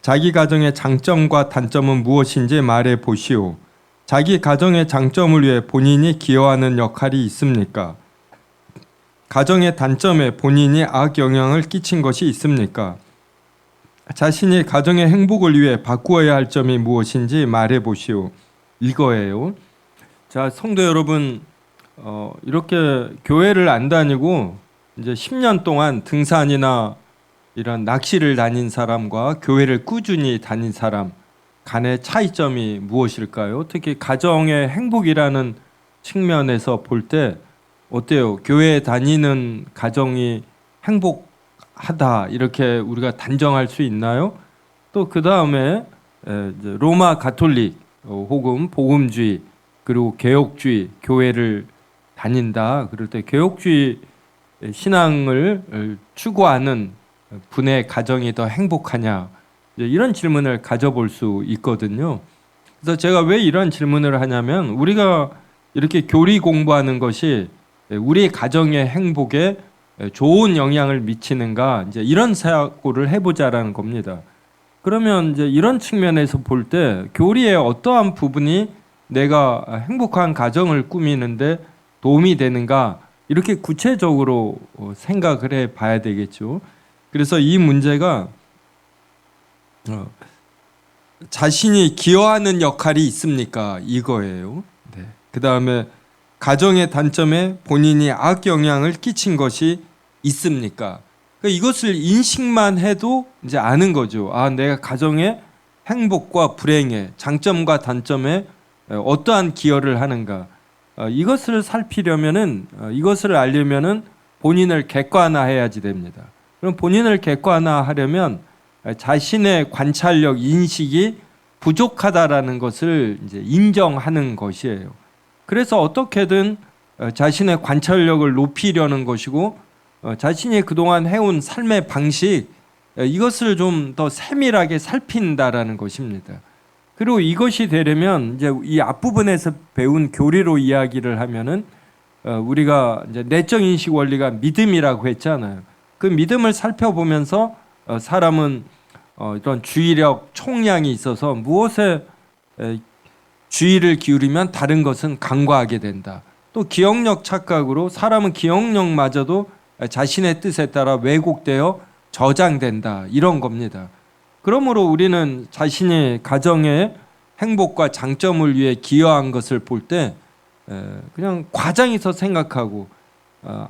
Speaker 1: 자기 가정의 장점과 단점은 무엇인지 말해 보시오. 자기 가정의 장점을 위해 본인이 기여하는 역할이 있습니까? 가정의 단점에 본인이 악영향을 끼친 것이 있습니까? 자신이 가정의 행복을 위해 바꾸어야 할 점이 무엇인지 말해 보시오. 이거예요. 자, 성도 여러분, 이렇게 교회를 안 다니고 이제 10년 동안 등산이나 이런 낚시를 다닌 사람과 교회를 꾸준히 다닌 사람 간의 차이점이 무엇일까요? 특히 가정의 행복이라는 측면에서 볼 때 어때요? 교회 다니는 가정이 행복하다 이렇게 우리가 단정할 수 있나요? 또 그 다음에 로마 가톨릭 혹은 복음주의 그리고 개혁주의 교회를 다닌다. 그럴 때 개혁주의 신앙을 추구하는 분의 가정이 더 행복하냐 이런 질문을 가져볼 수 있거든요. 그래서 제가 왜 이런 질문을 하냐면 우리가 이렇게 교리 공부하는 것이 우리 가정의 행복에 좋은 영향을 미치는가 이제 이런 사고를 해보자라는 겁니다. 그러면 이제 이런 측면에서 볼 때 교리의 어떠한 부분이 내가 행복한 가정을 꾸미는데 도움이 되는가 이렇게 구체적으로 생각을 해 봐야 되겠죠. 그래서 이 문제가 자신이 기여하는 역할이 있습니까? 이거예요. 네. 그 다음에 가정의 단점에 본인이 악영향을 끼친 것이 있습니까? 그러니까 이것을 인식만 해도 이제 아는 거죠. 아, 내가 가정의 행복과 불행에 장점과 단점에 어떠한 기여를 하는가. 이것을 살피려면은 이것을 알려면은 본인을 객관화해야지 됩니다. 그럼 본인을 객관화하려면 자신의 관찰력, 인식이 부족하다라는 것을 이제 인정하는 것이에요. 그래서 어떻게든 자신의 관찰력을 높이려는 것이고 자신이 그동안 해온 삶의 방식 이것을 좀 더 세밀하게 살핀다라는 것입니다. 그리고 이것이 되려면 이제 이 앞부분에서 배운 교리로 이야기를 하면은 우리가 이제 내적 인식 원리가 믿음이라고 했잖아요. 그 믿음을 살펴보면서 사람은 이런 주의력 총량이 있어서 무엇에 주의를 기울이면 다른 것은 간과하게 된다. 또 기억력 착각으로 사람은 기억력마저도 자신의 뜻에 따라 왜곡되어 저장된다. 이런 겁니다. 그러므로 우리는 자신이 가정의 행복과 장점을 위해 기여한 것을 볼 때 그냥 과장해서 생각하고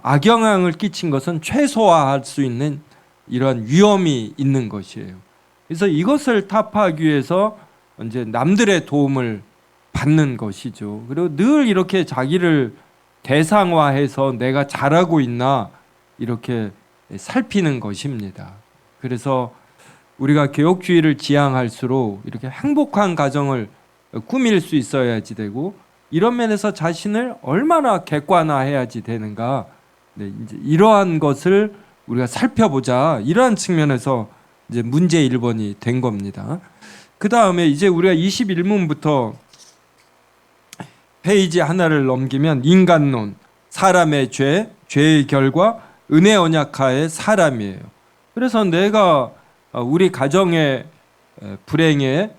Speaker 1: 악영향을 끼친 것은 최소화할 수 있는 이런 위험이 있는 것이에요. 그래서 이것을 타파하기 위해서 이제 남들의 도움을 받는 것이죠. 그리고 늘 이렇게 자기를 대상화해서 내가 잘하고 있나 이렇게 살피는 것입니다. 그래서 우리가 개혁주의를 지향할수록 이렇게 행복한 가정을 꾸밀 수 있어야지 되고 이런 면에서 자신을 얼마나 객관화해야지 되는가 네, 이제 이러한 것을 우리가 살펴보자 이러한 측면에서 이제 문제 1번이 된 겁니다. 그 다음에 이제 우리가 21문부터 페이지 하나를 넘기면 인간론, 사람의 죄, 죄의 결과, 은혜 언약하의 사람이에요. 그래서 내가 우리 가정의 불행에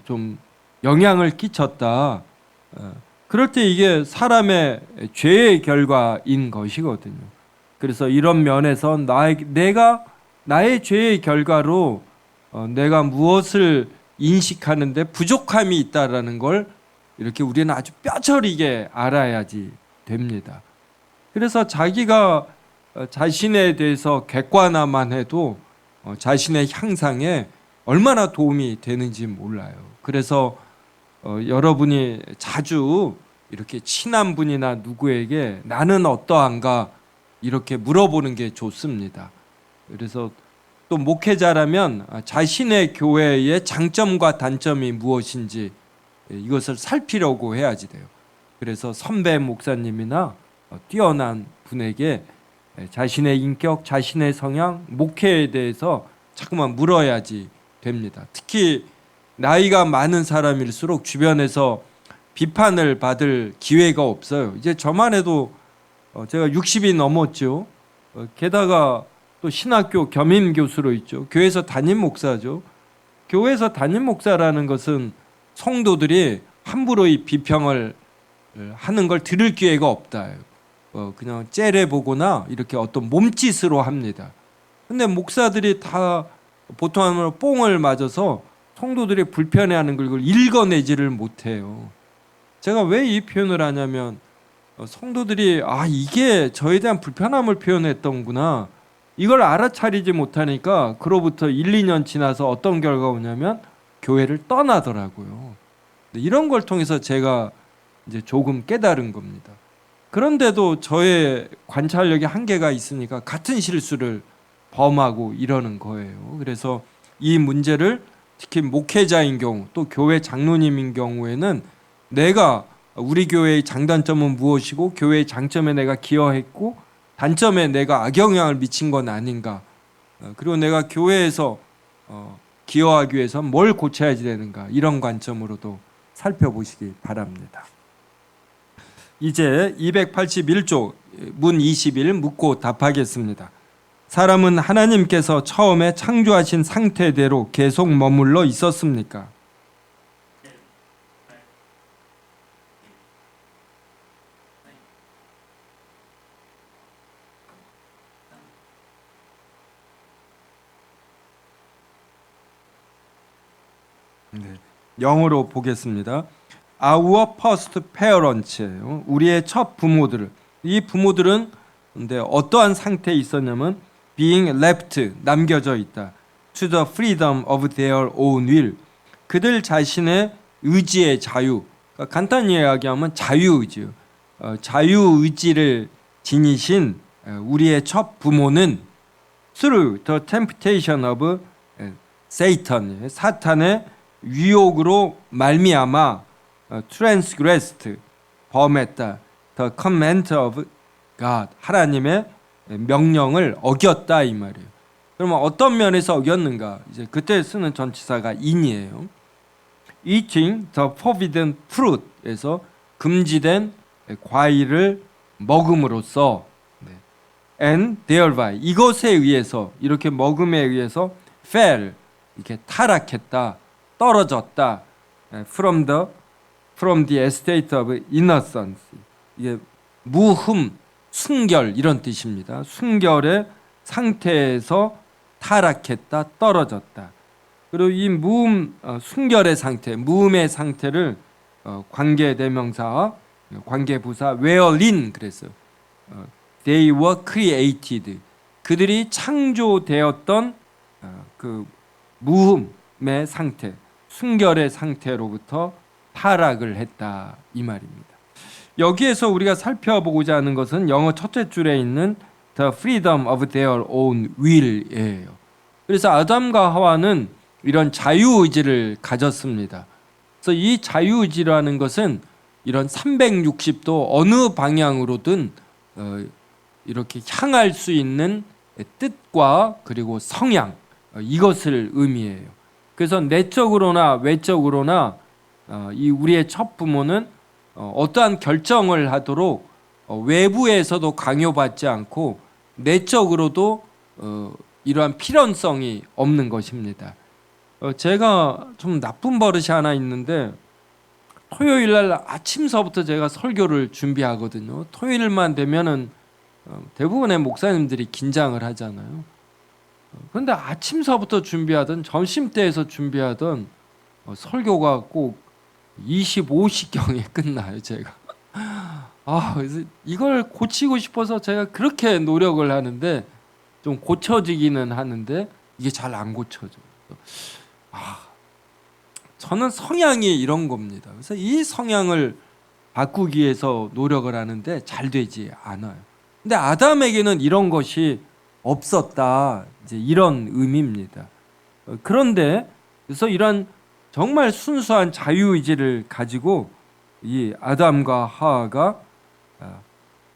Speaker 1: 좀 영향을 끼쳤다. 그럴 때 이게 사람의 죄의 결과인 것이거든요. 그래서 이런 면에서 내가 나의 죄의 결과로 내가 무엇을 인식하는데 부족함이 있다라는 걸 이렇게 우리는 아주 뼈저리게 알아야지 됩니다. 그래서 자기가 자신에 대해서 객관화만 해도 자신의 향상에 얼마나 도움이 되는지 몰라요. 그래서 여러분이 자주 이렇게 친한 분이나 누구에게 나는 어떠한가 이렇게 물어보는 게 좋습니다. 그래서 또 목회자라면 자신의 교회의 장점과 단점이 무엇인지 이것을 살피려고 해야지 돼요. 그래서 선배 목사님이나 뛰어난 분에게 자신의 인격, 자신의 성향, 목회에 대해서 자꾸만 물어야지 됩니다. 특히 나이가 많은 사람일수록 주변에서 비판을 받을 기회가 없어요. 이제 저만 해도 제가 60이 넘었죠. 게다가 또 신학교 겸임 교수로 있죠. 교회에서 담임 목사죠. 교회에서 담임 목사라는 것은 성도들이 함부로 이 비평을 하는 걸 들을 기회가 없다. 그냥 째려보거나 이렇게 어떤 몸짓으로 합니다. 근데 목사들이 다 보통 하면 뽕을 맞아서 성도들이 불편해하는 걸 읽어내지를 못해요. 제가 왜 이 표현을 하냐면 성도들이 이게 저에 대한 불편함을 표현했던구나 이걸 알아차리지 못하니까 그로부터 1, 2년 지나서 어떤 결과가 오냐면 교회를 떠나더라고요. 이런 걸 통해서 제가 이제 조금 깨달은 겁니다. 그런데도 저의 관찰력이 한계가 있으니까 같은 실수를 범하고 이러는 거예요. 그래서 이 문제를 특히 목회자인 경우 또 교회 장로님인 경우에는 내가 우리 교회의 장단점은 무엇이고 교회의 장점에 내가 기여했고 단점에 내가 악영향을 미친 건 아닌가 그리고 내가 교회에서 기여하기 위해서 뭘 고쳐야지 되는가 이런 관점으로도 살펴보시기 바랍니다. 이제 281조 문 21 묻고 답하겠습니다. 사람은 하나님께서 처음에 창조하신 상태대로 계속 머물러 있었습니까? 네, 영어로 보겠습니다. Our first parents, 우리의 첫 부모들. 이 부모들은 근데 어떠한 상태에 있었냐면 being left, 남겨져 있다. To the freedom of their own will. 그들 자신의 의지의 자유. 그러니까 간단히 이야기하면 자유의지요. 자유의지를 지니신 우리의 첫 부모는 through the temptation of Satan, 사탄의 유혹으로 말미암아 transgressed, 범했다. The command of God, 하나님의 명령을 어겼다 이 말이에요. 그러면 어떤 면에서 어겼는가? 이제 그때 쓰는 전치사가 in이에요. Eating the forbidden fruit에서 금지된 과일을 먹음으로써, and thereby, 이것에 의해서, 이렇게 먹음에 의해서 fell, 이렇게 타락했다, 떨어졌다. from the estate of innocence, 이게 무흠, 순결 이런 뜻입니다. 순결의 상태에서 타락했다, 떨어졌다. 그리고 이 무음, 순결의 상태, 무음의 상태를 관계대명사, 관계부사 wherein 그랬어요. They were created. 그들이 창조되었던 그 무음의 상태, 순결의 상태로부터 타락을 했다 이 말입니다. 여기에서 우리가 살펴보고자 하는 것은 영어 첫째 줄에 있는 the freedom of their own will이에요. 그래서 아담과 하와는 이런 자유의지를 가졌습니다. 그래서 이 자유의지라는 것은 이런 360도 어느 방향으로든 이렇게 향할 수 있는 뜻과 그리고 성향, 이것을 의미해요. 그래서 내적으로나 외적으로나 이 우리의 첫 부모는 어떠한 결정을 하도록 외부에서도 강요받지 않고 내적으로도 이러한 필연성이 없는 것입니다. 제가 좀 나쁜 버릇이 하나 있는데 토요일 날 아침서부터 제가 설교를 준비하거든요. 토요일만 되면은 대부분의 목사님들이 긴장을 하잖아요. 그런데 아침서부터 준비하던 점심때에서 준비하던 설교가 꼭 25시경에 끝나요, 제가. 그래서 이걸 고치고 싶어서 제가 그렇게 노력을 하는데 좀 고쳐지기는 하는데 이게 잘 안 고쳐져요. 저는 성향이 이런 겁니다. 그래서 이 성향을 바꾸기 위해서 노력을 하는데 잘 되지 않아요. 근데 아담에게는 이런 것이 없었다, 이제 이런 의미입니다. 그런데 그래서 이런 정말 순수한 자유의지를 가지고 이 아담과 하와가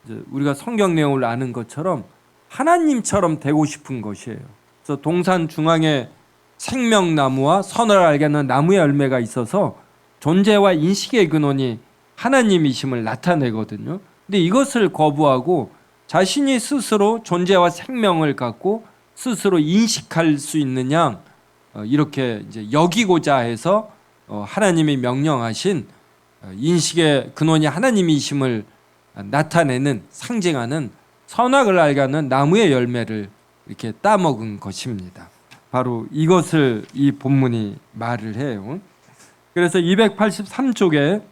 Speaker 1: 이제 우리가 성경 내용을 아는 것처럼 하나님처럼 되고 싶은 것이에요. 그래서 동산 중앙에 생명나무와 선을 알게 하는 나무의 열매가 있어서 존재와 인식의 근원이 하나님이심을 나타내거든요. 근데 이것을 거부하고 자신이 스스로 존재와 생명을 갖고 스스로 인식할 수 있는 양 이렇게 이제 여기고자 해서 하나님이 명령하신 인식의 근원이 하나님이심을 나타내는, 상징하는 선악을 알게 하는 나무의 열매를 이렇게 따먹은 것입니다. 바로 이것을 이 본문이 말을 해요. 그래서 283쪽에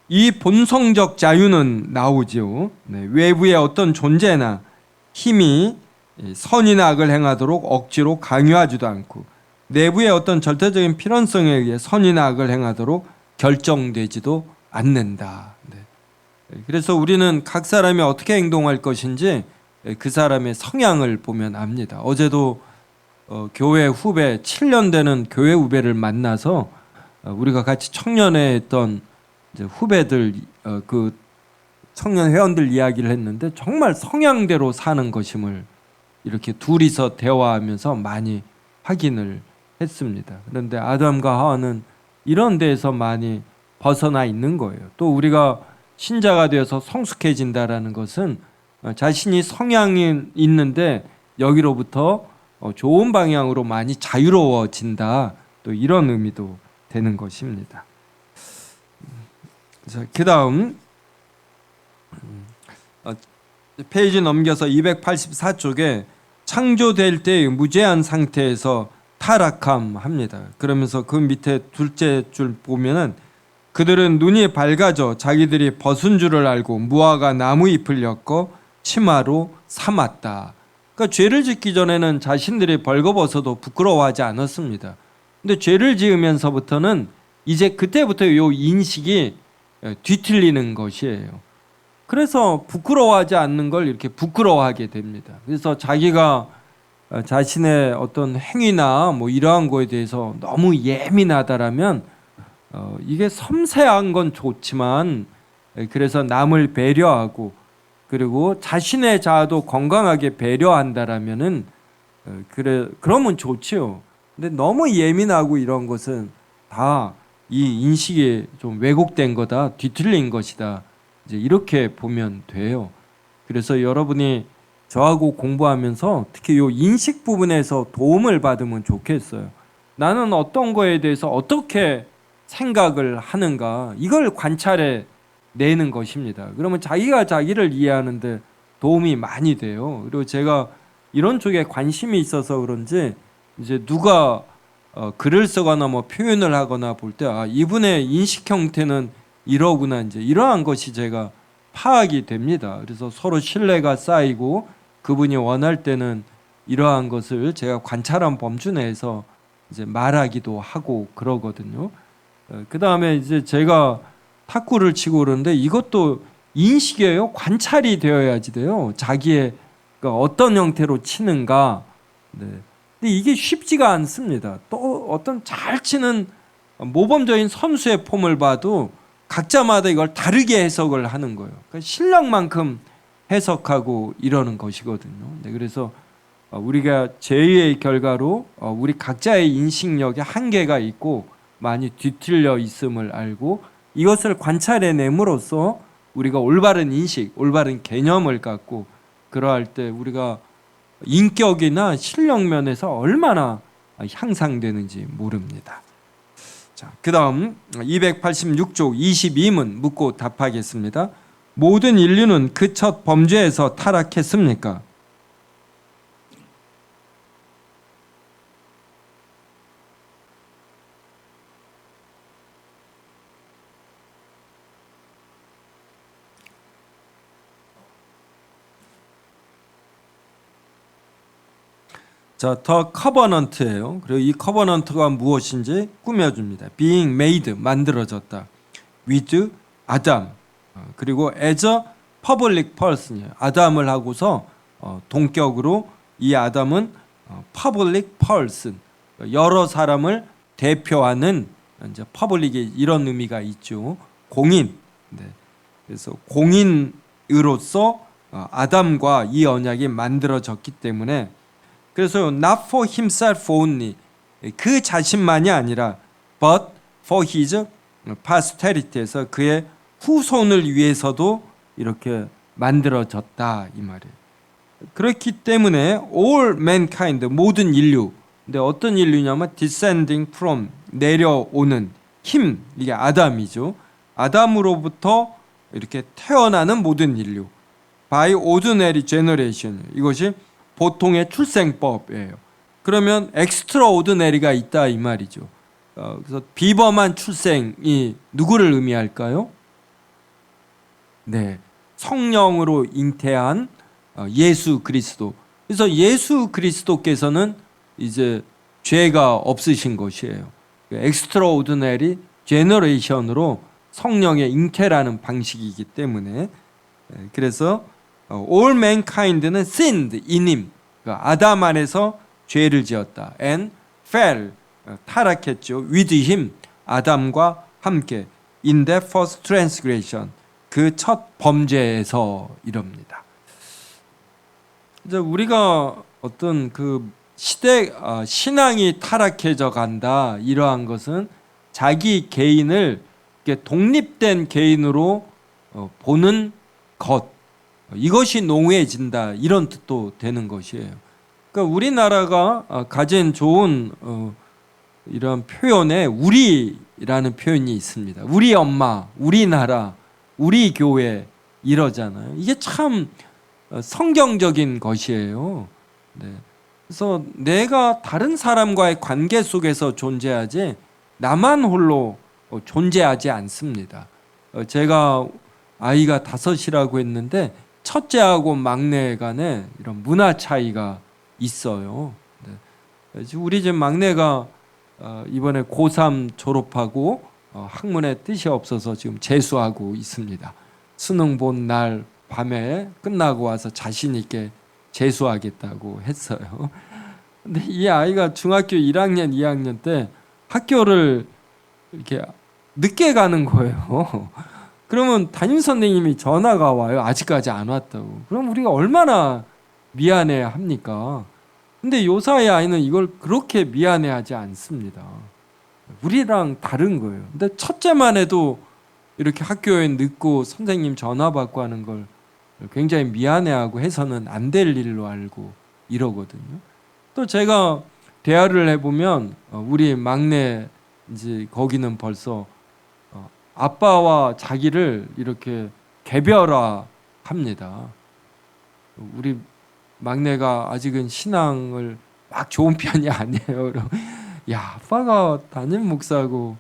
Speaker 1: 이 본성적 자유는 나오죠. 외부의 어떤 존재나 힘이 선이나 악을 행하도록 억지로 강요하지도 않고 내부의 어떤 절대적인 필연성에 의해 선이나 악을 행하도록 결정되지도 않는다. 그래서 우리는 각 사람이 어떻게 행동할 것인지 그 사람의 성향을 보면 압니다. 어제도 교회 후배, 7년 되는 교회 후배를 만나서 우리가 같이 청년회 했던 이제 후배들, 그 청년 회원들 이야기를 했는데 정말 성향대로 사는 것임을 이렇게 둘이서 대화하면서 많이 확인을 했습니다. 그런데 아담과 하와는 이런 데에서 많이 벗어나 있는 거예요. 또 우리가 신자가 되어서 성숙해진다라는 것은 자신이 성향이 있는데 여기로부터 좋은 방향으로 많이 자유로워진다, 또 이런 의미도 되는 것입니다. 그 다음 페이지 넘겨서 284쪽에 창조될 때의 무죄한 상태에서 타락함 합니다. 그러면서 그 밑에 둘째 줄 보면은 그들은 눈이 밝아져 자기들이 벗은 줄을 알고 무화과 나무 잎을 엮어 치마로 삼았다. 그러니까 죄를 짓기 전에는 자신들이 벌거벗어도 부끄러워하지 않았습니다. 근데 죄를 지으면서부터는 이제 그때부터 이 인식이 뒤틀리는 것이에요. 그래서 부끄러워하지 않는 걸 이렇게 부끄러워하게 됩니다. 그래서 자기가 자신의 어떤 행위나 뭐 이러한 거에 대해서 너무 예민하다라면 이게 섬세한 건 좋지만 그래서 남을 배려하고 그리고 자신의 자아도 건강하게 배려한다라면은 그러면 좋지요. 근데 너무 예민하고 이런 것은 다 이 인식이 좀 왜곡된 거다, 뒤틀린 것이다. 이제 이렇게 보면 돼요. 그래서 여러분이 저하고 공부하면서 특히 이 인식 부분에서 도움을 받으면 좋겠어요. 나는 어떤 거에 대해서 어떻게 생각을 하는가 이걸 관찰해 내는 것입니다. 그러면 자기가 자기를 이해하는데 도움이 많이 돼요. 그리고 제가 이런 쪽에 관심이 있어서 그런지 이제 누가 글을 쓰거나 뭐 표현을 하거나 볼 때 이분의 인식 형태는 이러구나 이제 이러한 것이 제가 파악이 됩니다. 그래서 서로 신뢰가 쌓이고 그분이 원할 때는 이러한 것을 제가 관찰한 범주 내에서 이제 말하기도 하고 그러거든요. 그 다음에 이제 제가 탁구를 치고 그러는데 이것도 인식이에요. 관찰이 되어야지 돼요. 자기의 그러니까 어떤 형태로 치는가. 네. 근데 이게 쉽지가 않습니다. 또 어떤 잘 치는 모범적인 선수의 폼을 봐도 각자마다 이걸 다르게 해석을 하는 거예요. 그러니까 실력만큼 해석하고 이러는 것이거든요. 네, 그래서 우리가 제의의 결과로 우리 각자의 인식력에 한계가 있고 많이 뒤틀려 있음을 알고 이것을 관찰해냄으로써 우리가 올바른 인식, 올바른 개념을 갖고 그러할 때 우리가 인격이나 실력 면에서 얼마나 향상되는지 모릅니다. 자, 그다음 286쪽 22문 묻고 답하겠습니다. 모든 인류는 그 첫 범죄에서 타락했습니까? 자, 더 커버넌트예요. 그리고 이 커버넌트가 무엇인지 꾸며줍니다. Being made, 만들어졌다. With 아담, 그리고 as a public person이에요. 아담을 하고서 동격으로 이 아담은 public person, 여러 사람을 대표하는 이제 public이 이런 의미가 있죠. 공인. 네. 그래서 공인으로서 아담과 이 언약이 만들어졌기 때문에 그래서 not for himself only 그 자신만이 아니라 but for his posterity에서 그의 후손을 위해서도 이렇게 만들어졌다 이 말이에요. 그렇기 때문에 all mankind 모든 인류 근데 어떤 인류냐면 descending from 내려오는 힘 이게 아담이죠. 아담으로부터 이렇게 태어나는 모든 인류 by ordinary generation 이것이 보통의 출생법이에요. 그러면 extraordinary가 있다 이 말이죠. 그래서 비범한 출생이 누구를 의미할까요? 네, 성령으로 잉태한 예수 그리스도. 그래서 예수 그리스도께서는 이제 죄가 없으신 것이에요. extraordinary generation으로 성령의 잉태라는 방식이기 때문에 그래서 all mankind는 sinned in him 아담 안에서 죄를 지었다 and fell 타락했죠 with him 아담과 함께 in the first transgression 그 첫 범죄에서 이럽니다. 이제 우리가 어떤 그 시대 신앙이 타락해져 간다 이러한 것은 자기 개인을 독립된 개인으로 보는 것 이것이 농후해진다 이런 뜻도 되는 것이에요. 그러니까 우리나라가 가진 좋은 이런 표현에 우리라는 표현이 있습니다. 우리 엄마, 우리나라, 우리 교회 이러잖아요. 이게 참 성경적인 것이에요. 네. 그래서 내가 다른 사람과의 관계 속에서 존재하지 나만 홀로 존재하지 않습니다. 제가 아이가 5이라고 했는데 첫째하고 막내 간에 이런 문화 차이가 있어요. 네. 우리 집 막내가 이번에 고3 졸업하고 학문에 뜻이 없어서 지금 재수하고 있습니다. 수능 본 날 밤에 끝나고 와서 자신 있게 재수하겠다고 했어요. 근데 이 아이가 중학교 1학년, 2학년 때 학교를 이렇게 늦게 가는 거예요. 그러면 담임 선생님이 전화가 와요. 아직까지 안 왔다고. 그럼 우리가 얼마나 미안해 합니까? 근데 요사의 아이는 이걸 그렇게 미안해하지 않습니다. 우리랑 다른 거예요. 근데 첫째만 해도 이렇게 학교에 늦고 선생님 전화 받고 하는 걸 굉장히 미안해하고 해서는 안 될 일로 알고 이러거든요. 또 제가 대화를 해보면 우리 막내 이제 거기는 벌써 아빠와 자기를 이렇게 개별화합니다. 우리 막내가 아직은 신앙을 막 좋은 편이 아니에요. 야, 아빠가 담임 목사고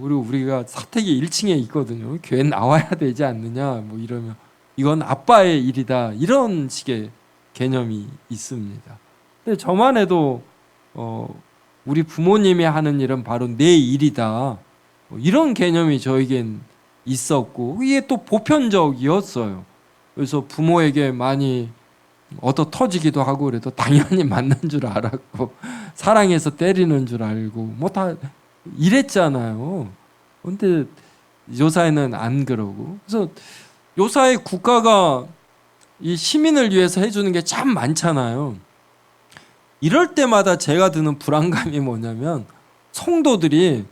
Speaker 1: 그리고 우리가 사택이 1층에 있거든요. 교회 나와야 되지 않느냐 뭐 이러면 이건 아빠의 일이다 이런 식의 개념이 있습니다. 근데 저만 해도 우리 부모님이 하는 일은 바로 내 일이다 이런 개념이 저에겐 있었고 이게 또 보편적이었어요. 그래서 부모에게 많이 얻어 터지기도 하고 그래도 당연히 맞는 줄 알았고 사랑해서 때리는 줄 알고 뭐 다 이랬잖아요. 근데 요사이는 안 그러고 그래서 요사이 국가가 이 시민을 위해서 해주는 게 참 많잖아요. 이럴 때마다 제가 드는 불안감이 뭐냐면 성도들이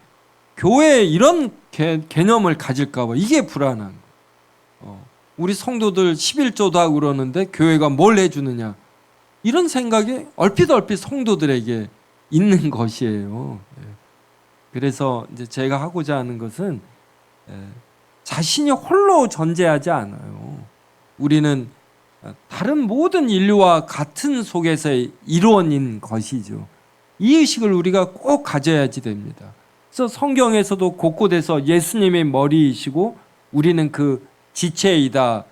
Speaker 1: 교회에 이런 개념을 가질까 봐 이게 불안한 거예요. 우리 성도들 11조도 하고 그러는데 교회가 뭘 해주느냐 이런 생각이 얼핏 성도들에게 있는 것이에요. 그래서 이제 제가 하고자 하는 것은 자신이 홀로 존재하지 않아요. 우리는 다른 모든 인류와 같은 속에서 이루어진 것이죠. 이 의식을 우리가 꼭 가져야지 됩니다. 그래서 성경에서도 곳곳에서 예수님의 머리이시고 우리는 그 지체이다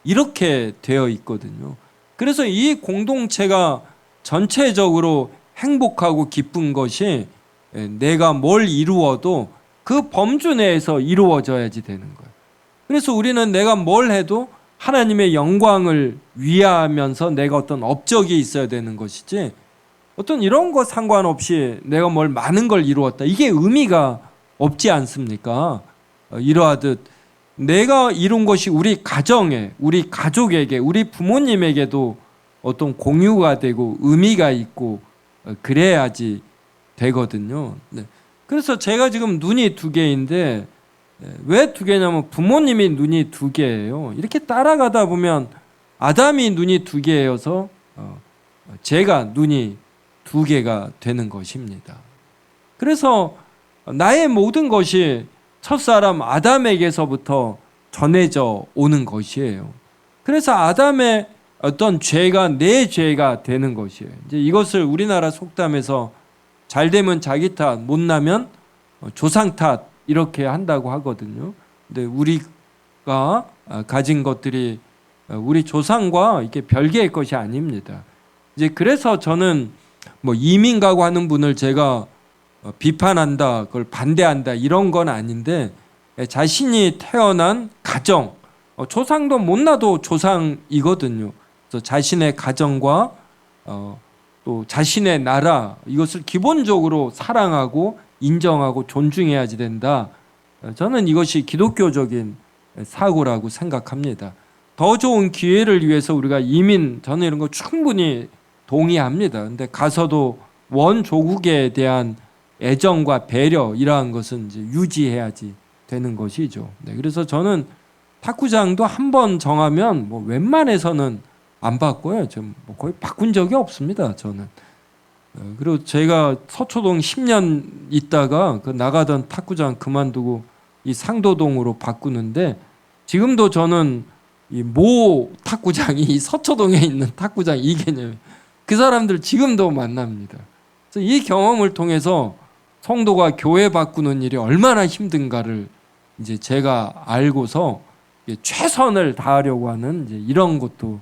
Speaker 1: 이렇게 되어 있거든요. 그래서 이 공동체가 전체적으로 행복하고 기쁜 것이 내가 뭘 이루어도 그 범주 내에서 이루어져야지 되는 거예요. 그래서 우리는 내가 뭘 해도 하나님의 영광을 위하면서 내가 어떤 업적이 있어야 되는 것이지 어떤 이런 거 상관없이 내가 뭘 많은 걸 이루었다 이게 의미가 없지 않습니까? 이러하듯 내가 이룬 것이 우리 가정에 우리 가족에게 우리 부모님에게도 어떤 공유가 되고 의미가 있고 그래야지 되거든요. 네. 그래서 제가 지금 눈이 2개인데 왜 2개냐면 부모님이 눈이 2개예요. 이렇게 따라가다 보면 아담이 눈이 2개여서 제가 눈이 2개가 되는 것입니다. 그래서 나의 모든 것이 첫사람 아담에게서부터 전해져 오는 것이에요. 그래서 아담의 어떤 죄가 내 죄가 되는 것이에요. 이제 이것을 우리나라 속담에서 잘 되면 자기 탓, 못나면 조상 탓 이렇게 한다고 하거든요. 근데 우리가 가진 것들이 우리 조상과 이렇게 별개의 것이 아닙니다. 이제 그래서 저는 뭐 이민 가고 하는 분을 제가 비판한다, 그걸 반대한다 이런 건 아닌데 자신이 태어난 가정, 조상도 못나도 조상이거든요. 그래서 자신의 가정과 또 자신의 나라 이것을 기본적으로 사랑하고 인정하고 존중해야지 된다. 저는 이것이 기독교적인 사고라고 생각합니다. 더 좋은 기회를 위해서 우리가 이민 저는 이런 거 충분히 동의합니다. 근데 가서도 원조국에 대한 애정과 배려 이러한 것은 이제 유지해야지 되는 것이죠. 네, 그래서 저는 탁구장도 한 번 정하면 뭐 웬만해서는 안 바꿔요. 좀 뭐 거의 바꾼 적이 없습니다. 저는. 그리고 제가 서초동 10년 있다가 그 나가던 탁구장 그만두고 이 상도동으로 바꾸는데 지금도 저는 이 모 탁구장이 이 서초동에 있는 탁구장 이 개념 그 사람들 지금도 만납니다. 그래서 이 경험을 통해서 성도가 교회 바꾸는 일이 얼마나 힘든가를 이제 제가 알고서 최선을 다하려고 하는 이제 이런 것도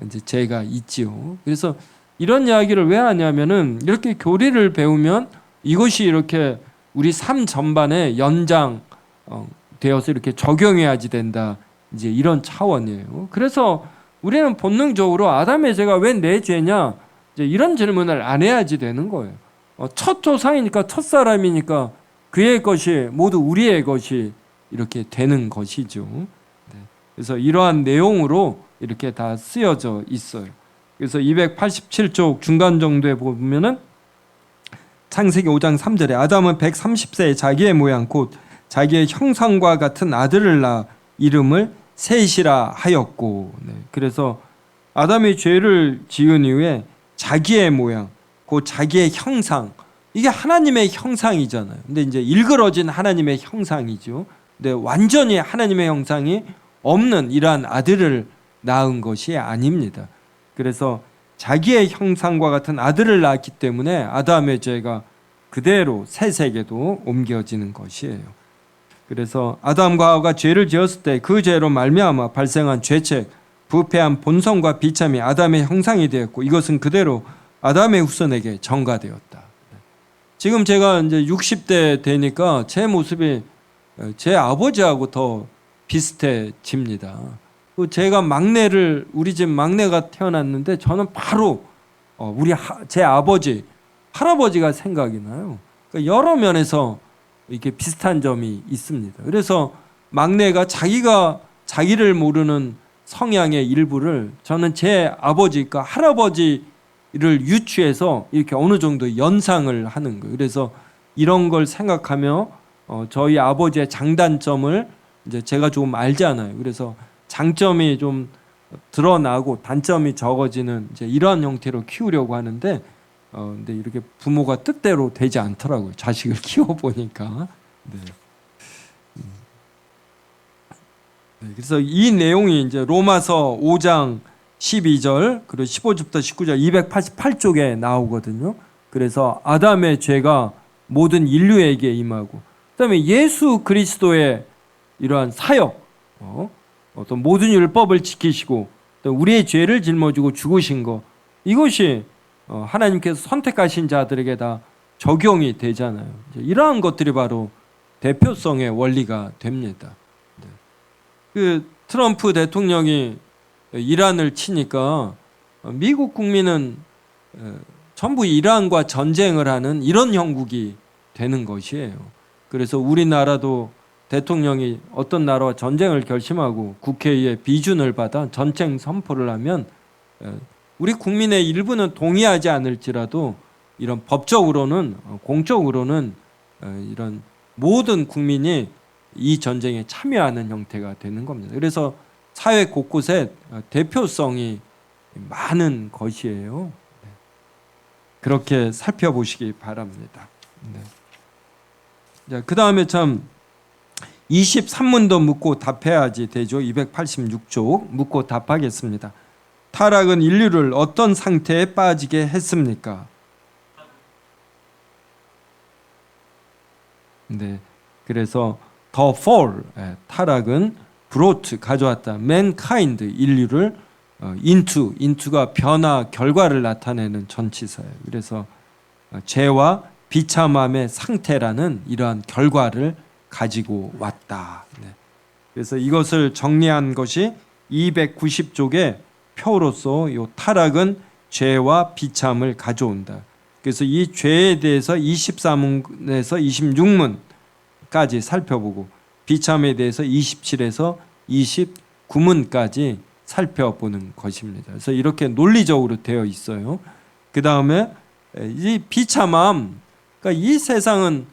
Speaker 1: 이제 제가 있지요. 그래서 이런 이야기를 왜 하냐면은 이렇게 교리를 배우면 이것이 이렇게 우리 삶 전반에 연장 되어서 이렇게 적용해야지 된다.
Speaker 5: 이제 이런 차원이에요. 그래서 우리는 본능적으로 아담의 죄가 왜 내 죄냐? 이제 이런 질문을 안 해야지 되는 거예요. 첫 조상이니까 첫 사람이니까 그의 것이 모두 우리의 것이 이렇게 되는 것이죠. 네. 그래서 이러한 내용으로 이렇게 다 쓰여져 있어요. 그래서 287쪽 중간 정도에 보면은 창세기 5장 3절에 아담은 130세에 자기의 모양 곧 자기의 형상과 같은 아들을 낳아 이름을 셋이라 하였고, 네. 그래서 아담이 죄를 지은 이후에 자기의 모양 곧 자기의 형상, 이게 하나님의 형상이잖아요. 근데 이제 일그러진 하나님의 형상이죠. 근데 완전히 하나님의 형상이 없는 이러한 아들을 낳은 것이 아닙니다. 그래서 자기의 형상과 같은 아들을 낳았기 때문에 아담의 죄가 그대로 셋에게도 옮겨지는 것이에요. 그래서 아담과 하와가 죄를 지었을 때 그 죄로 말미암아 발생한 죄책, 부패한 본성과 비참이 아담의 형상이 되었고 이것은 그대로 아담의 후손에게 전가되었다. 지금 제가 이제 60대 되니까 제 모습이 제 아버지하고 더 비슷해집니다. 제가 우리 집 막내가 태어났는데 저는 바로 제 아버지, 할아버지가 생각이 나요. 그러니까 여러 면에서 이렇게 비슷한 점이 있습니다. 그래서 막내가 자기를 모르는 성향의 일부를 저는 제 아버지, 그러니까 할아버지를 유추해서 이렇게 어느 정도 연상을 하는 거예요. 그래서 이런 걸 생각하며 저희 아버지의 장단점을 이제 제가 조금 알잖아요. 그래서 장점이 좀 드러나고 단점이 적어지는 이제 이러한 형태로 키우려고 하는데 근데 이렇게 부모가 뜻대로 되지 않더라고요. 자식을 키워보니까. 네. 네, 그래서 이 내용이 이제 로마서 5장 12절 그리고 15절부터 19절 288쪽에 나오거든요. 그래서 아담의 죄가 모든 인류에게 임하고 그다음에 예수 그리스도의 이러한 사역, 어떤 모든 율법을 지키시고 또 우리의 죄를 짊어지고 죽으신 것, 이것이 하나님께서 선택하신 자들에게 다 적용이 되잖아요. 이러한 것들이 바로 대표성의 원리가 됩니다. 네. 그 트럼프 대통령이 이란을 치니까 미국 국민은 전부 이란과 전쟁을 하는 이런 형국이 되는 것이에요. 그래서 우리나라도 대통령이 어떤 나라와 전쟁을 결심하고 국회의 비준을 받아 전쟁 선포를 하면 우리 국민의 일부는 동의하지 않을지라도 이런 법적으로는 공적으로는 이런 모든 국민이 이 전쟁에 참여하는 형태가 되는 겁니다. 그래서 사회 곳곳에 대표성이 많은 것이에요. 그렇게 살펴보시기 바랍니다. 네. 자, 그 다음에 참 23문도 묻고 답해야지 되죠. 286쪽 묻고 답하겠습니다. 타락은 인류를 어떤 상태에 빠지게 했습니까? 네, 그래서 the fall, 타락은 brought, 가져왔다. mankind, 인류를 into가 변화, 결과를 나타내는 전치사예요. 그래서 죄와 비참함의 상태라는 이러한 결과를 가지고 왔다. 네. 그래서 이것을 정리한 것이 290쪽의 표로서 이 타락은 죄와 비참을 가져온다. 그래서 이 죄에 대해서 24문에서 26문까지 살펴보고 비참에 대해서 27에서 29문까지 살펴보는 것입니다. 그래서 이렇게 논리적으로 되어 있어요. 그 다음에 이 비참함, 그러니까 이 세상은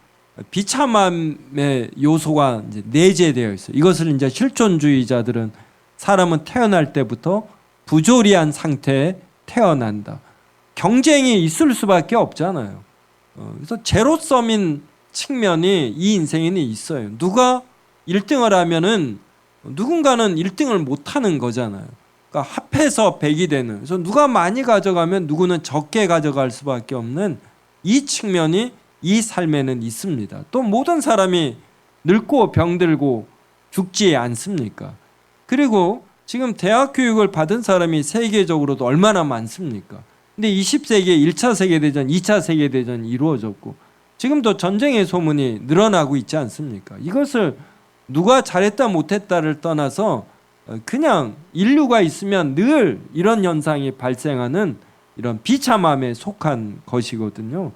Speaker 5: 비참함의 요소가 이제 내재되어 있어요. 이것을 이제 실존주의자들은 사람은 태어날 때부터 부조리한 상태에 태어난다. 경쟁이 있을 수밖에 없잖아요. 그래서 제로섬인 측면이 이 인생에는 있어요. 누가 1등을 하면은 누군가는 1등을 못하는 거잖아요. 그러니까 합해서 100이 되는. 그래서 누가 많이 가져가면 누구는 적게 가져갈 수밖에 없는 이 측면이 이 삶에는 있습니다. 또 모든 사람이 늙고 병들고 죽지 않습니까? 그리고 지금 대학 교육을 받은 사람이 세계적으로도 얼마나 많습니까? 근데 20세기에 1차 세계대전, 2차 세계대전이 이루어졌고 지금도 전쟁의 소문이 늘어나고 있지 않습니까? 이것을 누가 잘했다 못했다를 떠나서 그냥 인류가 있으면 늘 이런 현상이 발생하는 이런 비참함에 속한 것이거든요.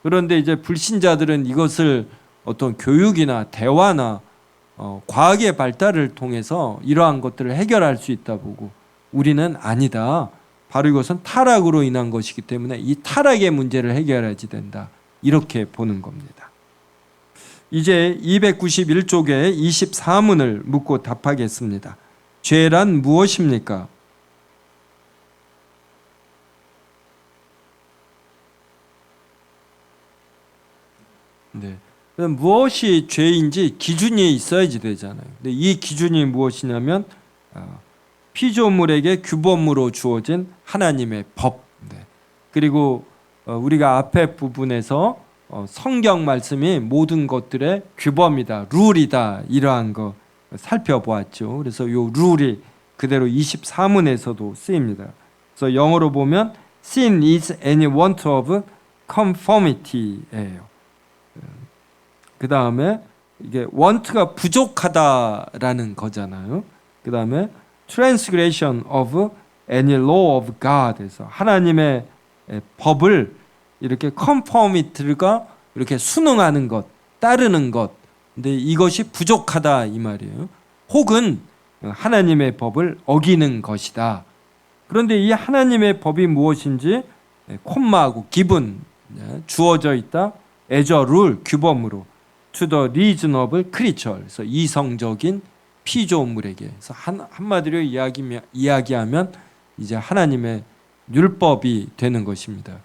Speaker 5: 그런데 이제 불신자들은 이것을 어떤 교육이나 대화나 과학의 발달을 통해서 이러한 것들을 해결할 수 있다 보고, 우리는 아니다. 바로 이것은 타락으로 인한 것이기 때문에 이 타락의 문제를 해결해야지 된다. 이렇게 보는 겁니다. 이제 291쪽에 24문을 묻고 답하겠습니다. 죄란 무엇입니까? 네. 그럼 무엇이 죄인지 기준이 있어야지 되잖아요. 근데 이 기준이 무엇이냐면 피조물에게 규범으로 주어진 하나님의 법. 네. 그리고 우리가 앞에 부분에서 성경 말씀이 모든 것들의 규범이다, 룰이다, 이러한 거 살펴보았죠. 그래서 이 룰이 그대로 24문에서도 쓰입니다. 그래서 영어로 보면 sin is any want of conformity예요. 그 다음에 이게 want가 부족하다라는 거잖아요. 그 다음에 transgression of any law of God에서 하나님의 법을 이렇게 conformity가 이렇게 순응하는 것, 따르는 것. 근데 이것이 부족하다 이 말이에요. 혹은 하나님의 법을 어기는 것이다. 그런데 이 하나님의 법이 무엇인지 콤마하고 given 주어져 있다. as a rule 규범으로 to the reasonable creature. 그래서 이성적인 피조물에게. 그래서 한마디로 이야기하면 이제 하나님의 율법이 되는 것입니다.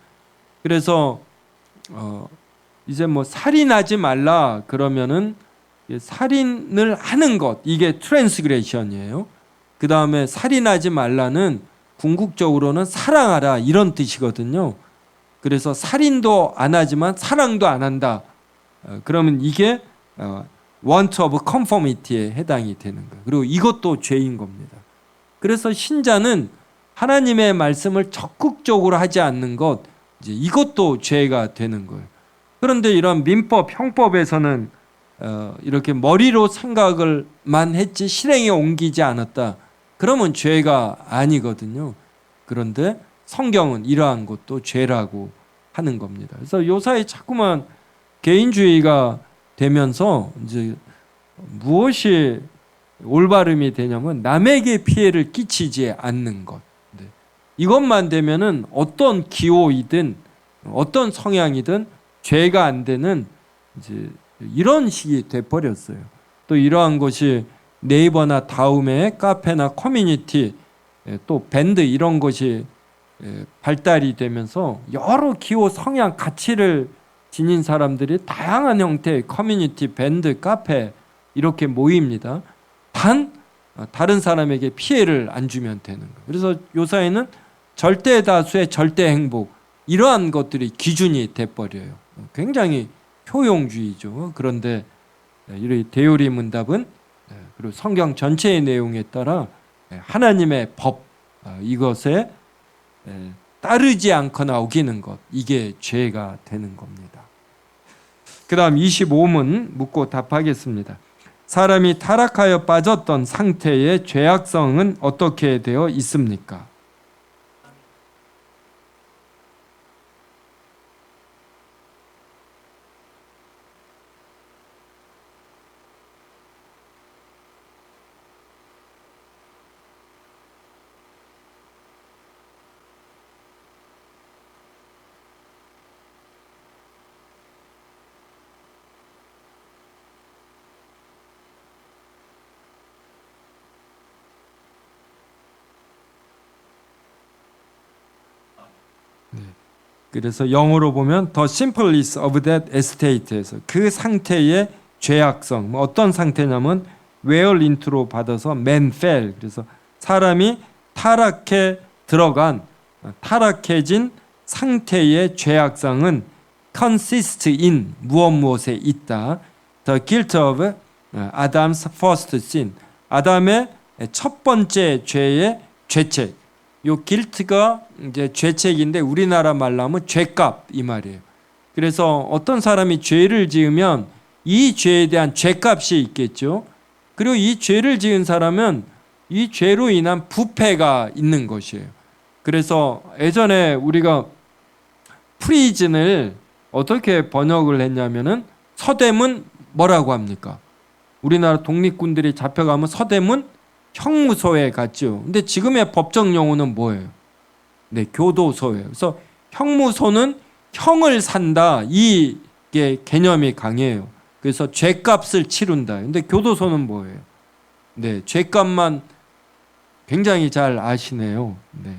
Speaker 5: 그래서 이제 뭐 살인하지 말라 그러면은 살인을 하는 것, 이게 트랜스그레션이에요. 그 다음에 살인하지 말라는 궁극적으로는 사랑하라 이런 뜻이거든요. 그래서 살인도 안 하지만 사랑도 안 한다. 그러면 이게 want of conformity에 해당이 되는 거예요. 그리고 이것도 죄인 겁니다. 그래서 신자는 하나님의 말씀을 적극적으로 하지 않는 것, 이제 이것도 죄가 되는 거예요. 그런데 이런 민법, 형법에서는 이렇게 머리로 생각을만 했지 실행에 옮기지 않았다. 그러면 죄가 아니거든요. 그런데 성경은 이러한 것도 죄라고 하는 겁니다. 그래서 요사이 자꾸만 개인주의가 되면서 이제 무엇이 올바름이 되냐면 남에게 피해를 끼치지 않는 것. 이것만 되면은 어떤 기호이든 어떤 성향이든 죄가 안 되는 이제 이런 식이 돼 버렸어요. 또 이러한 것이 네이버나 다음에 카페나 커뮤니티 또 밴드 이런 것이 발달이 되면서 여러 기호 성향 가치를 지닌 사람들이 다양한 형태의 커뮤니티, 밴드, 카페 이렇게 모입니다. 단 다른 사람에게 피해를 안 주면 되는 거예요. 그래서 요사이는 절대 다수의 절대 행복 이러한 것들이 기준이 돼버려요. 굉장히 효용주의죠. 그런데 이 대요리 문답은 그리고 성경 전체의 내용에 따라 하나님의 법 이것에 따르지 않거나 어기는 것, 이게 죄가 되는 겁니다. 그 다음 25문 묻고 답하겠습니다. 사람이 타락하여 빠졌던 상태의 죄악성은 어떻게 되어 있습니까? 그래서 영어로 보면 the simpleness of that estate에서 그 상태의 죄악성, 어떤 상태냐면 where into로 받아서 man fell. 그래서 사람이 타락해 들어간 타락해진 상태의 죄악성은 consist in 무엇에 있다. The guilt of Adam's first sin. 아담의 첫 번째 죄의 죄책. 요 guilt가 이제 죄책인데 우리나라 말로 하면 죄값 이 말이에요. 그래서 어떤 사람이 죄를 지으면 이 죄에 대한 죄값이 있겠죠. 그리고 이 죄를 지은 사람은 이 죄로 인한 부패가 있는 것이에요. 그래서 예전에 우리가 프리즌을 어떻게 번역을 했냐면은 서대문 뭐라고 합니까? 우리나라 독립군들이 잡혀가면 서대문 형무소에 갔죠. 근데 지금의 법정 용어는 뭐예요? 네, 교도소예요. 그래서 형무소는 형을 산다, 이게 개념이 강해요. 그래서 죄값을 치른다. 근데 교도소는 뭐예요? 네, 죄값만 굉장히 잘 아시네요. 네.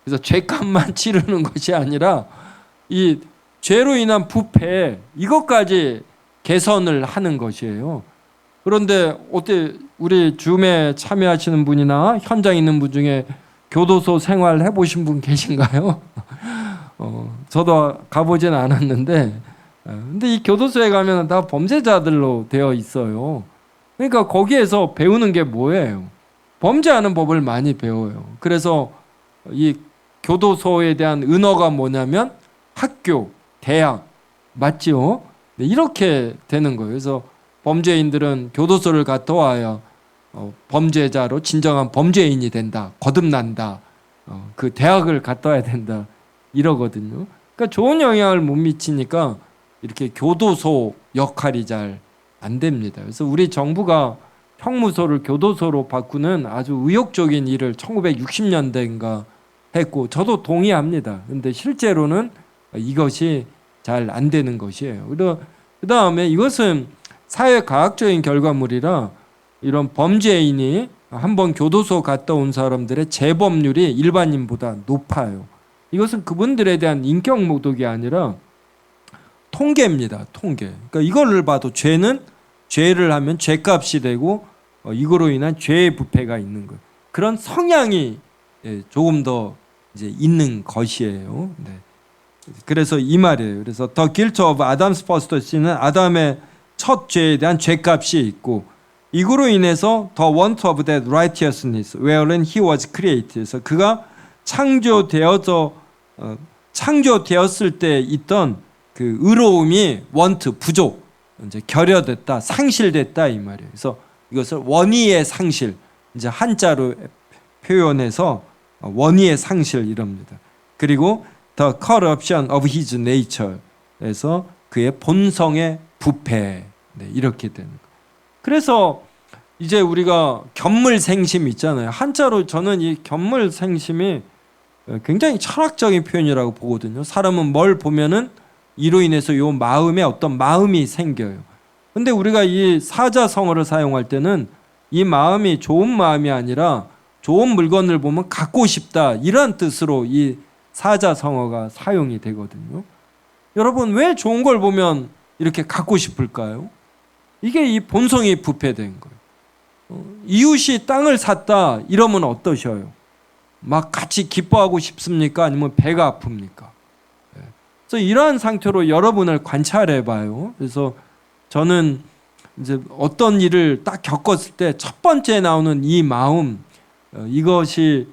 Speaker 5: 그래서 죄값만 치르는 것이 아니라 이 죄로 인한 부패, 이것까지 개선을 하는 것이에요. 그런데 어때, 우리 줌에 참여하시는 분이나 현장에 있는 분 중에 교도소 생활 해보신 분 계신가요? 저도 가보진 않았는데, 근데 이 교도소에 가면 다 범죄자들로 되어 있어요. 그러니까 거기에서 배우는 게 뭐예요? 범죄하는 법을 많이 배워요. 그래서 이 교도소에 대한 은어가 뭐냐면 학교, 대학, 맞지요? 네, 이렇게 되는 거예요. 그래서 범죄인들은 교도소를 갔다 와야 범죄자로 진정한 범죄인이 된다, 거듭난다, 그 대학을 갔다 와야 된다, 이러거든요. 그러니까 좋은 영향을 못 미치니까 이렇게 교도소 역할이 잘 안 됩니다. 그래서 우리 정부가 형무소를 교도소로 바꾸는 아주 의욕적인 일을 1960년대인가 했고, 저도 동의합니다. 근데 실제로는 이것이 잘 안 되는 것이에요. 그 다음에 이것은 사회과학적인 결과물이라 이런 범죄인이 한번 교도소 갔다 온 사람들의 재범률이 일반인보다 높아요. 이것은 그분들에 대한 인격 모독이 아니라 통계입니다. 통계. 그러니까 이거를 봐도 죄를 하면 죄값이 되고 이거로 인한 죄의 부패가 있는 거예요. 그런 성향이 조금 더 이제 있는 것이에요. 네. 그래서 이 말이에요. 그래서 The guilt of Adam's first sin은 아담의 첫 죄에 대한 죄값이 있고, 이거로 인해서 The want of that righteousness wherein he was created. 그래서 그가 창조되었을 때 있던 그 의로움이 want 부족, 이제 결여됐다, 상실됐다, 이 말이에요. 그래서 이것을 원의의 상실, 이제 한자로 표현해서 원의의 상실 이럽니다. 그리고 the corruption of his nature에서 그의 본성의 부패, 네, 이렇게 되는 거예요. 그래서 이제 우리가 견물생심 있잖아요. 한자로 저는 이 견물생심이 굉장히 철학적인 표현이라고 보거든요. 사람은 뭘 보면은 이로 인해서 요 마음에 어떤 마음이 생겨요. 근데 우리가 이 사자성어를 사용할 때는 이 마음이 좋은 마음이 아니라 좋은 물건을 보면 갖고 싶다, 이런 뜻으로 이 사자성어가 사용이 되거든요. 여러분, 왜 좋은 걸 보면 이렇게 갖고 싶을까요? 이게 이 본성이 부패된 거예요. 이웃이 땅을 샀다 이러면 어떠셔요? 막 같이 기뻐하고 싶습니까? 아니면 배가 아픕니까? 그래서 이러한 상태로 여러분을 관찰해 봐요. 그래서 저는 이제 어떤 일을 딱 겪었을 때 첫 번째 나오는 이 마음, 이것이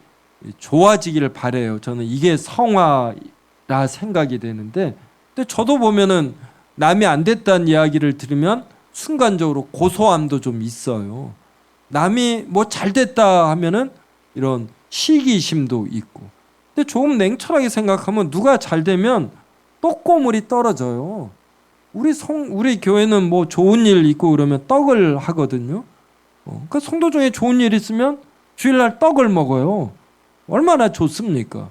Speaker 5: 좋아지기를 바래요. 저는 이게 성화라 생각이 되는데, 근데 저도 보면은 남이 안 됐다는 이야기를 들으면 순간적으로 고소함도 좀 있어요. 남이 뭐 잘 됐다 하면은 이런 시기심도 있고. 근데 조금 냉철하게 생각하면 누가 잘 되면 떡고물이 떨어져요. 우리 교회는 뭐 좋은 일 있고 그러면 떡을 하거든요. 그러니까 성도 중에 좋은 일 있으면 주일날 떡을 먹어요. 얼마나 좋습니까?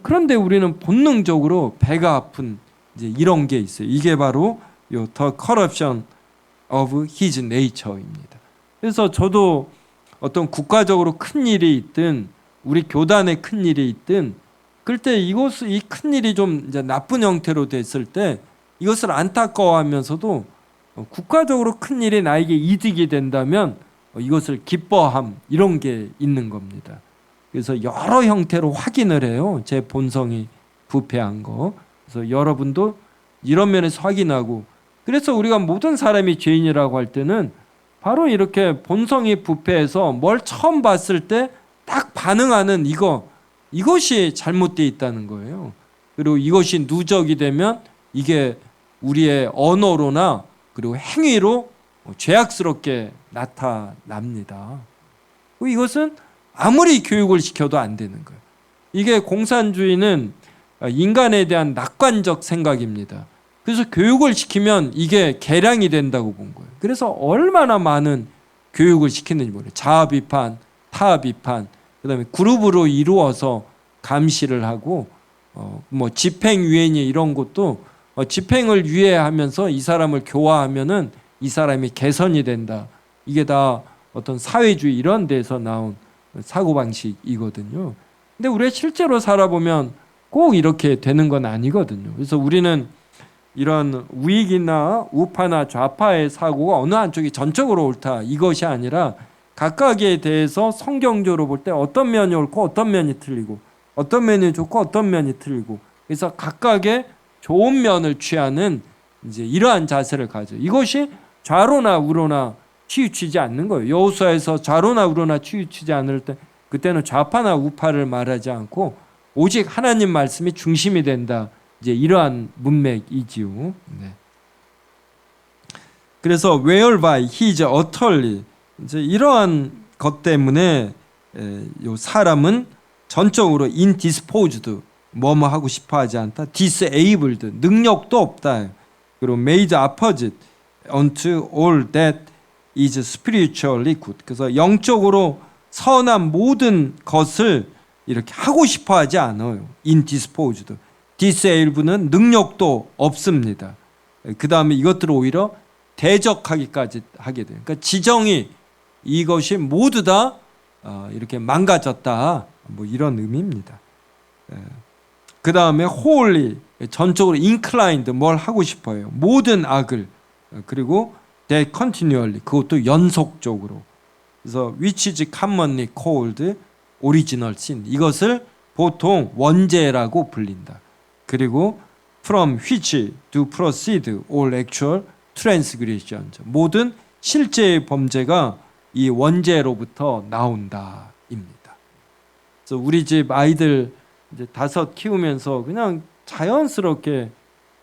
Speaker 5: 그런데 우리는 본능적으로 배가 아픈 이제 이런 게 있어요. 이게 바로 요 The corruption of his nature입니다. 그래서 저도 어떤 국가적으로 큰 일이 있든 우리 교단에 큰 일이 있든 그럴 때 이 큰 일이 좀 이제 나쁜 형태로 됐을 때 이것을 안타까워하면서도 국가적으로 큰 일이 나에게 이득이 된다면 이것을 기뻐함, 이런 게 있는 겁니다. 그래서 여러 형태로 확인을 해요. 제 본성이 부패한 거. 그래서 여러분도 이런 면에서 확인하고, 그래서 우리가 모든 사람이 죄인이라고 할 때는 바로 이렇게 본성이 부패해서 뭘 처음 봤을 때 딱 반응하는 이것이 잘못되어 있다는 거예요. 그리고 이것이 누적이 되면 이게 우리의 언어로나 그리고 행위로 죄악스럽게 나타납니다. 이것은 아무리 교육을 시켜도 안 되는 거예요. 이게 공산주의는 인간에 대한 낙관적 생각입니다. 그래서 교육을 시키면 이게 개량이 된다고 본 거예요. 그래서 얼마나 많은 교육을 시키는지 모르겠어요. 자아 비판, 타아 비판, 그다음에 그룹으로 이루어서 감시를 하고 뭐 집행유예니 이런 것도 집행을 유예하면서 이 사람을 교화하면은 이 사람이 개선이 된다. 이게 다 어떤 사회주의 이런 데서 나온 사고방식이거든요. 근데 우리가 실제로 살아보면 꼭 이렇게 되는 건 아니거든요. 그래서 우리는 이런 우익이나 우파나 좌파의 사고가 어느 한쪽이 전적으로 옳다 이것이 아니라 각각에 대해서 성경적으로 볼 때 어떤 면이 옳고 어떤 면이 틀리고 어떤 면이 좋고 어떤 면이 틀리고 그래서 각각의 좋은 면을 취하는 이제 이러한 자세를 가져. 이것이 좌로나 우로나 치우치지 않는 거예요. 여호수아에서 좌로나 우로나 치우치지 않을 때 그때는 좌파나 우파를 말하지 않고 오직 하나님 말씀이 중심이 된다. 이제 이러한 문맥이지요. 네. 그래서 whereby he is utterly 이제 이러한 것 때문에 요 사람은 전적으로 indisposed 뭐뭐 하고 싶어 하지 않다. disabled 능력도 없다. 그리고 made opposite unto all that is spiritually good. 그래서 영적으로 선한 모든 것을 이렇게 하고 싶어 하지 않아요. indisposed. disabled는 능력도 없습니다. 그 다음에 이것들을 오히려 대적하기까지 하게 돼요. 그러니까 지정이 이것이 모두 다 이렇게 망가졌다. 뭐 이런 의미입니다. 그 다음에 wholly 전적으로 inclined 뭘 하고 싶어요. 모든 악을 그리고 that continually 그것도 연속적으로. 그래서 which is commonly called original sin 이것을 보통 원죄라고 불린다. 그리고 from which do proceed all actual transgressions 모든 실제의 범죄가 이 원죄로부터 나온다입니다. 그래서 우리 집 아이들 이제 5 키우면서 그냥 자연스럽게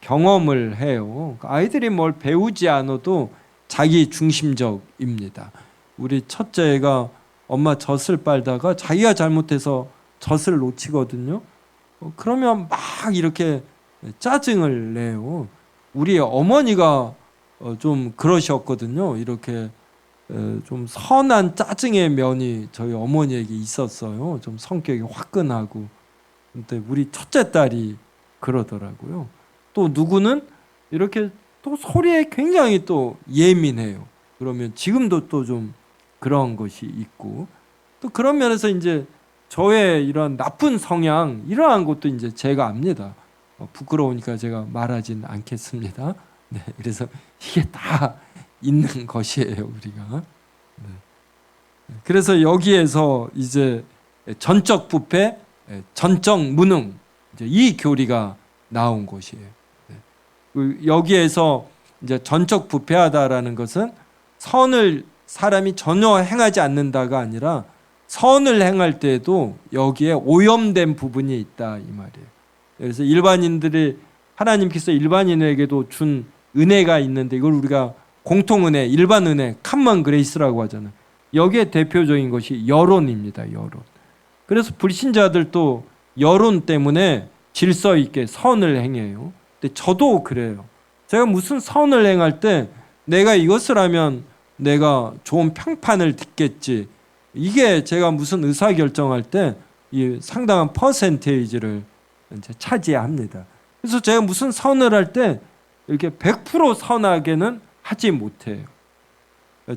Speaker 5: 경험을 해요. 아이들이 뭘 배우지 않아도 자기 중심적입니다. 우리 첫째가 엄마 젖을 빨다가 자기가 잘못해서 젖을 놓치거든요. 그러면 막 이렇게 짜증을 내요. 우리 어머니가 좀 그러셨거든요. 이렇게 좀 선한 짜증의 면이 저희 어머니에게 있었어요. 좀 성격이 화끈하고. 근데 우리 첫째 딸이 그러더라고요. 또 누구는 이렇게 또 소리에 굉장히 또 예민해요. 그러면 지금도 또 좀 그런 것이 있고 또 그런 면에서 이제 저의 이런 나쁜 성향 이러한 것도 이제 제가 압니다. 부끄러우니까 제가 말하진 않겠습니다. 네, 그래서 이게 다 있는 것이에요 우리가. 네. 그래서 여기에서 이제 전적 부패, 전적 무능 이제 이 교리가 나온 것이에요. 네. 여기에서 이제 전적 부패하다라는 것은 선을 사람이 전혀 행하지 않는다가 아니라 선을 행할 때에도 여기에 오염된 부분이 있다 이 말이에요. 그래서 일반인들이 하나님께서 일반인에게도 준 은혜가 있는데 이걸 우리가 공통은혜, 일반 은혜, common grace라고 하잖아요. 여기에 대표적인 것이 여론입니다. 여론. 그래서 불신자들도 여론 때문에 질서 있게 선을 행해요. 근데 저도 그래요. 제가 무슨 선을 행할 때 내가 이것을 하면 내가 좋은 평판을 듣겠지. 이게 제가 무슨 의사결정할 때 이 상당한 퍼센테이지를 이제 차지합니다. 그래서 제가 무슨 선을 할 때 이렇게 100% 선하게는 하지 못해요.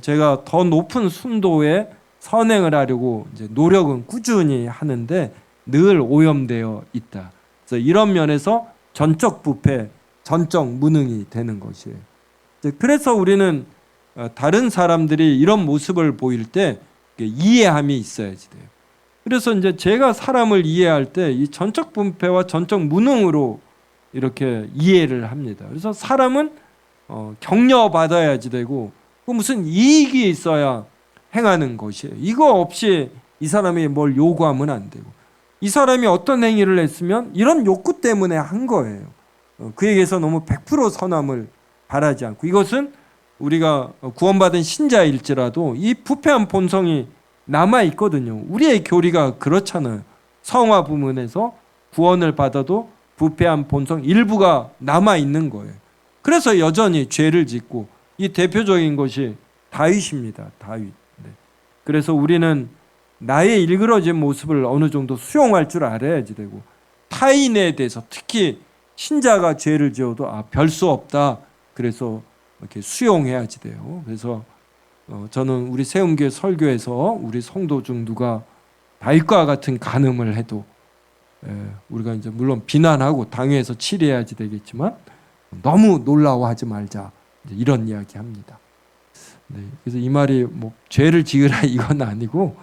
Speaker 5: 제가 더 높은 순도의 선행을 하려고 이제 노력은 꾸준히 하는데 늘 오염되어 있다. 그래서 이런 면에서 전적 부패, 전적 무능이 되는 것이에요. 그래서 우리는 다른 사람들이 이런 모습을 보일 때 이해함이 있어야지 돼요. 그래서 이제 제가 사람을 이해할 때 이 전적 부패와 전적 무능으로 이렇게 이해를 합니다. 그래서 사람은 격려받아야지 되고 무슨 이익이 있어야 행하는 것이에요. 이거 없이 이 사람이 뭘 요구하면 안 되고 이 사람이 어떤 행위를 했으면 이런 욕구 때문에 한 거예요. 그에게서 너무 100% 선함을 바라지 않고 이것은 우리가 구원받은 신자일지라도 이 부패한 본성이 남아 있거든요. 우리의 교리가 그렇잖아요. 성화 부문에서 구원을 받아도 부패한 본성 일부가 남아 있는 거예요. 그래서 여전히 죄를 짓고, 이 대표적인 것이 다윗입니다. 다윗. 네. 그래서 우리는 나의 일그러진 모습을 어느 정도 수용할 줄 알아야지 되고, 타인에 대해서 특히 신자가 죄를 지어도 별 수 없다. 그래서 이렇게 수용해야지 돼요. 그래서 저는 우리 세움교회 설교에서 우리 성도 중 누가 다윗과 같은 간음을 해도 우리가 이제 물론 비난하고 당회에서 치료해야지 되겠지만 너무 놀라워하지 말자, 이제 이런 이야기합니다. 네, 그래서 이 말이 뭐 죄를 지으라 이건 아니고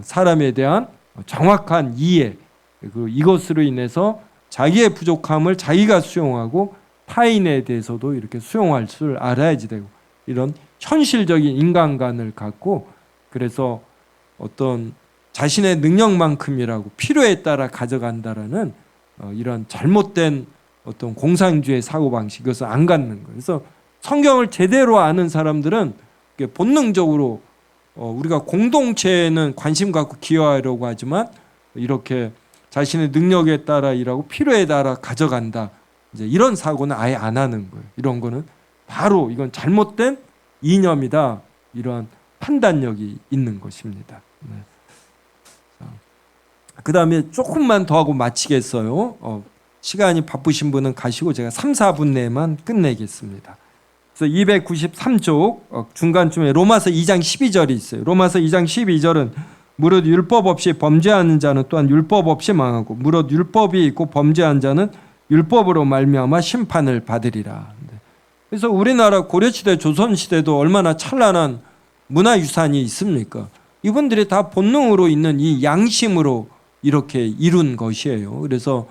Speaker 5: 사람에 대한 정확한 이해, 그리고 이것으로 인해서 자기의 부족함을 자기가 수용하고 타인에 대해서도 이렇게 수용할 줄 알아야지 되고, 이런 현실적인 인간관을 갖고, 그래서 어떤 자신의 능력만큼이라고 필요에 따라 가져간다라는 이런 잘못된 어떤 공산주의 사고방식, 이것을 안 갖는 거예요. 그래서 성경을 제대로 아는 사람들은 본능적으로 우리가 공동체에는 관심 갖고 기여하려고 하지만 이렇게 자신의 능력에 따라 일하고 필요에 따라 가져간다, 이제 이런 사고는 아예 안 하는 거예요. 이런 거는 바로 이건 잘못된 이념이다, 이러한 판단력이 있는 것입니다. 네. 그 다음에 조금만 더 하고 마치겠어요. 시간이 바쁘신 분은 가시고 제가 3, 4분 내만 끝내겠습니다. 그래서 293쪽 중간쯤에 로마서 2장 12절이 있어요. 로마서 2장 12절은 무릇 율법 없이 범죄하는 자는 또한 율법 없이 망하고, 무릇 율법이 있고 범죄한 자는 율법으로 말미암아 심판을 받으리라. 그래서 우리나라 고려시대 조선시대도 얼마나 찬란한 문화유산이 있습니까? 이분들이 다 본능으로 있는 이 양심으로 이렇게 이룬 것이에요. 그래서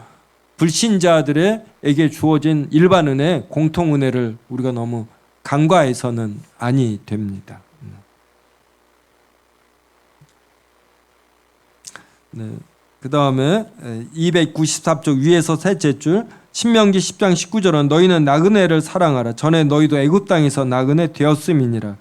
Speaker 5: 불신자들에게 주어진 일반 은혜, 공통 은혜를 우리가 너무 간과해서는 아니 됩니다. 네. 그 다음에 294쪽 위에서 셋째 줄, 신명기 10장 19절은 너희는 나그네를 사랑하라. 전에 너희도 애굽 땅에서 나그네 되었음이니라.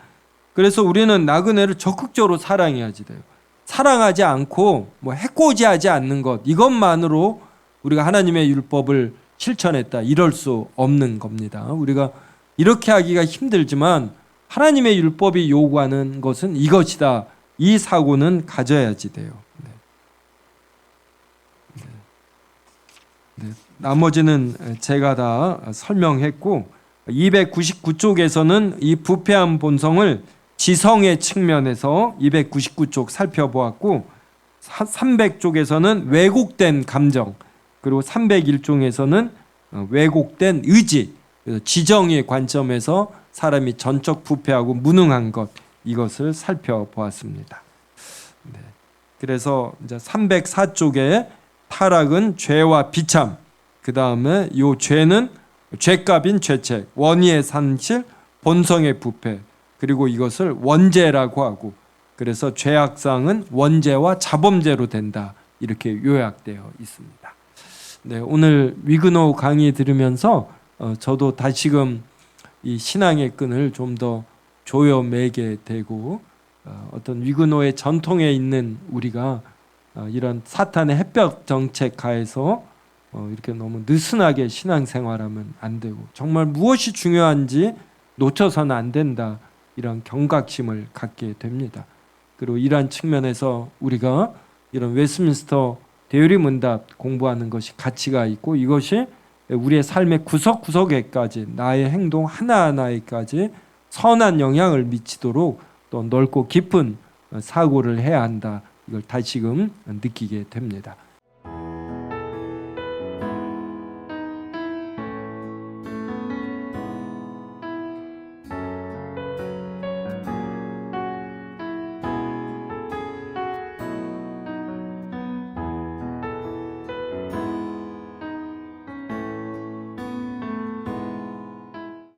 Speaker 5: 그래서 우리는 나그네를 적극적으로 사랑해야지 돼요. 사랑하지 않고 뭐 해코지하지 않는 것, 이것만으로 우리가 하나님의 율법을 실천했다, 이럴 수 없는 겁니다. 우리가 이렇게 하기가 힘들지만 하나님의 율법이 요구하는 것은 이것이다, 이 사고는 가져야지 돼요. 네. 나머지는 제가 다 설명했고, 299쪽에서는 이 부패한 본성을 지성의 측면에서 299쪽 살펴보았고, 300쪽에서는 왜곡된 감정, 그리고 301쪽에서는 왜곡된 의지, 지정의 관점에서 사람이 전적 부패하고 무능한 것, 이것을 살펴보았습니다. 네. 그래서 이제 304쪽에 타락은 죄와 비참, 그 다음에 이 죄는 죄값인 죄책, 원의의 산실, 본성의 부패, 그리고 이것을 원죄라고 하고, 그래서 죄악상은 원죄와 자범죄로 된다, 이렇게 요약되어 있습니다. 네, 오늘 위그노 강의 들으면서 저도 다시금 이 신앙의 끈을 좀 더 조여매게 되고, 어떤 위그노의 전통에 있는 우리가 이런 사탄의 햇볕 정책 하에서 이렇게 너무 느슨하게 신앙생활하면 안 되고, 정말 무엇이 중요한지 놓쳐서는 안 된다, 이런 경각심을 갖게 됩니다. 그리고 이러한 측면에서 우리가 이런 웨스민스터 대유리문답 공부하는 것이 가치가 있고, 이것이 우리의 삶의 구석구석에까지, 나의 행동 하나하나에까지 선한 영향을 미치도록 또 넓고 깊은 사고를 해야 한다, 이걸 다시금 느끼게 됩니다.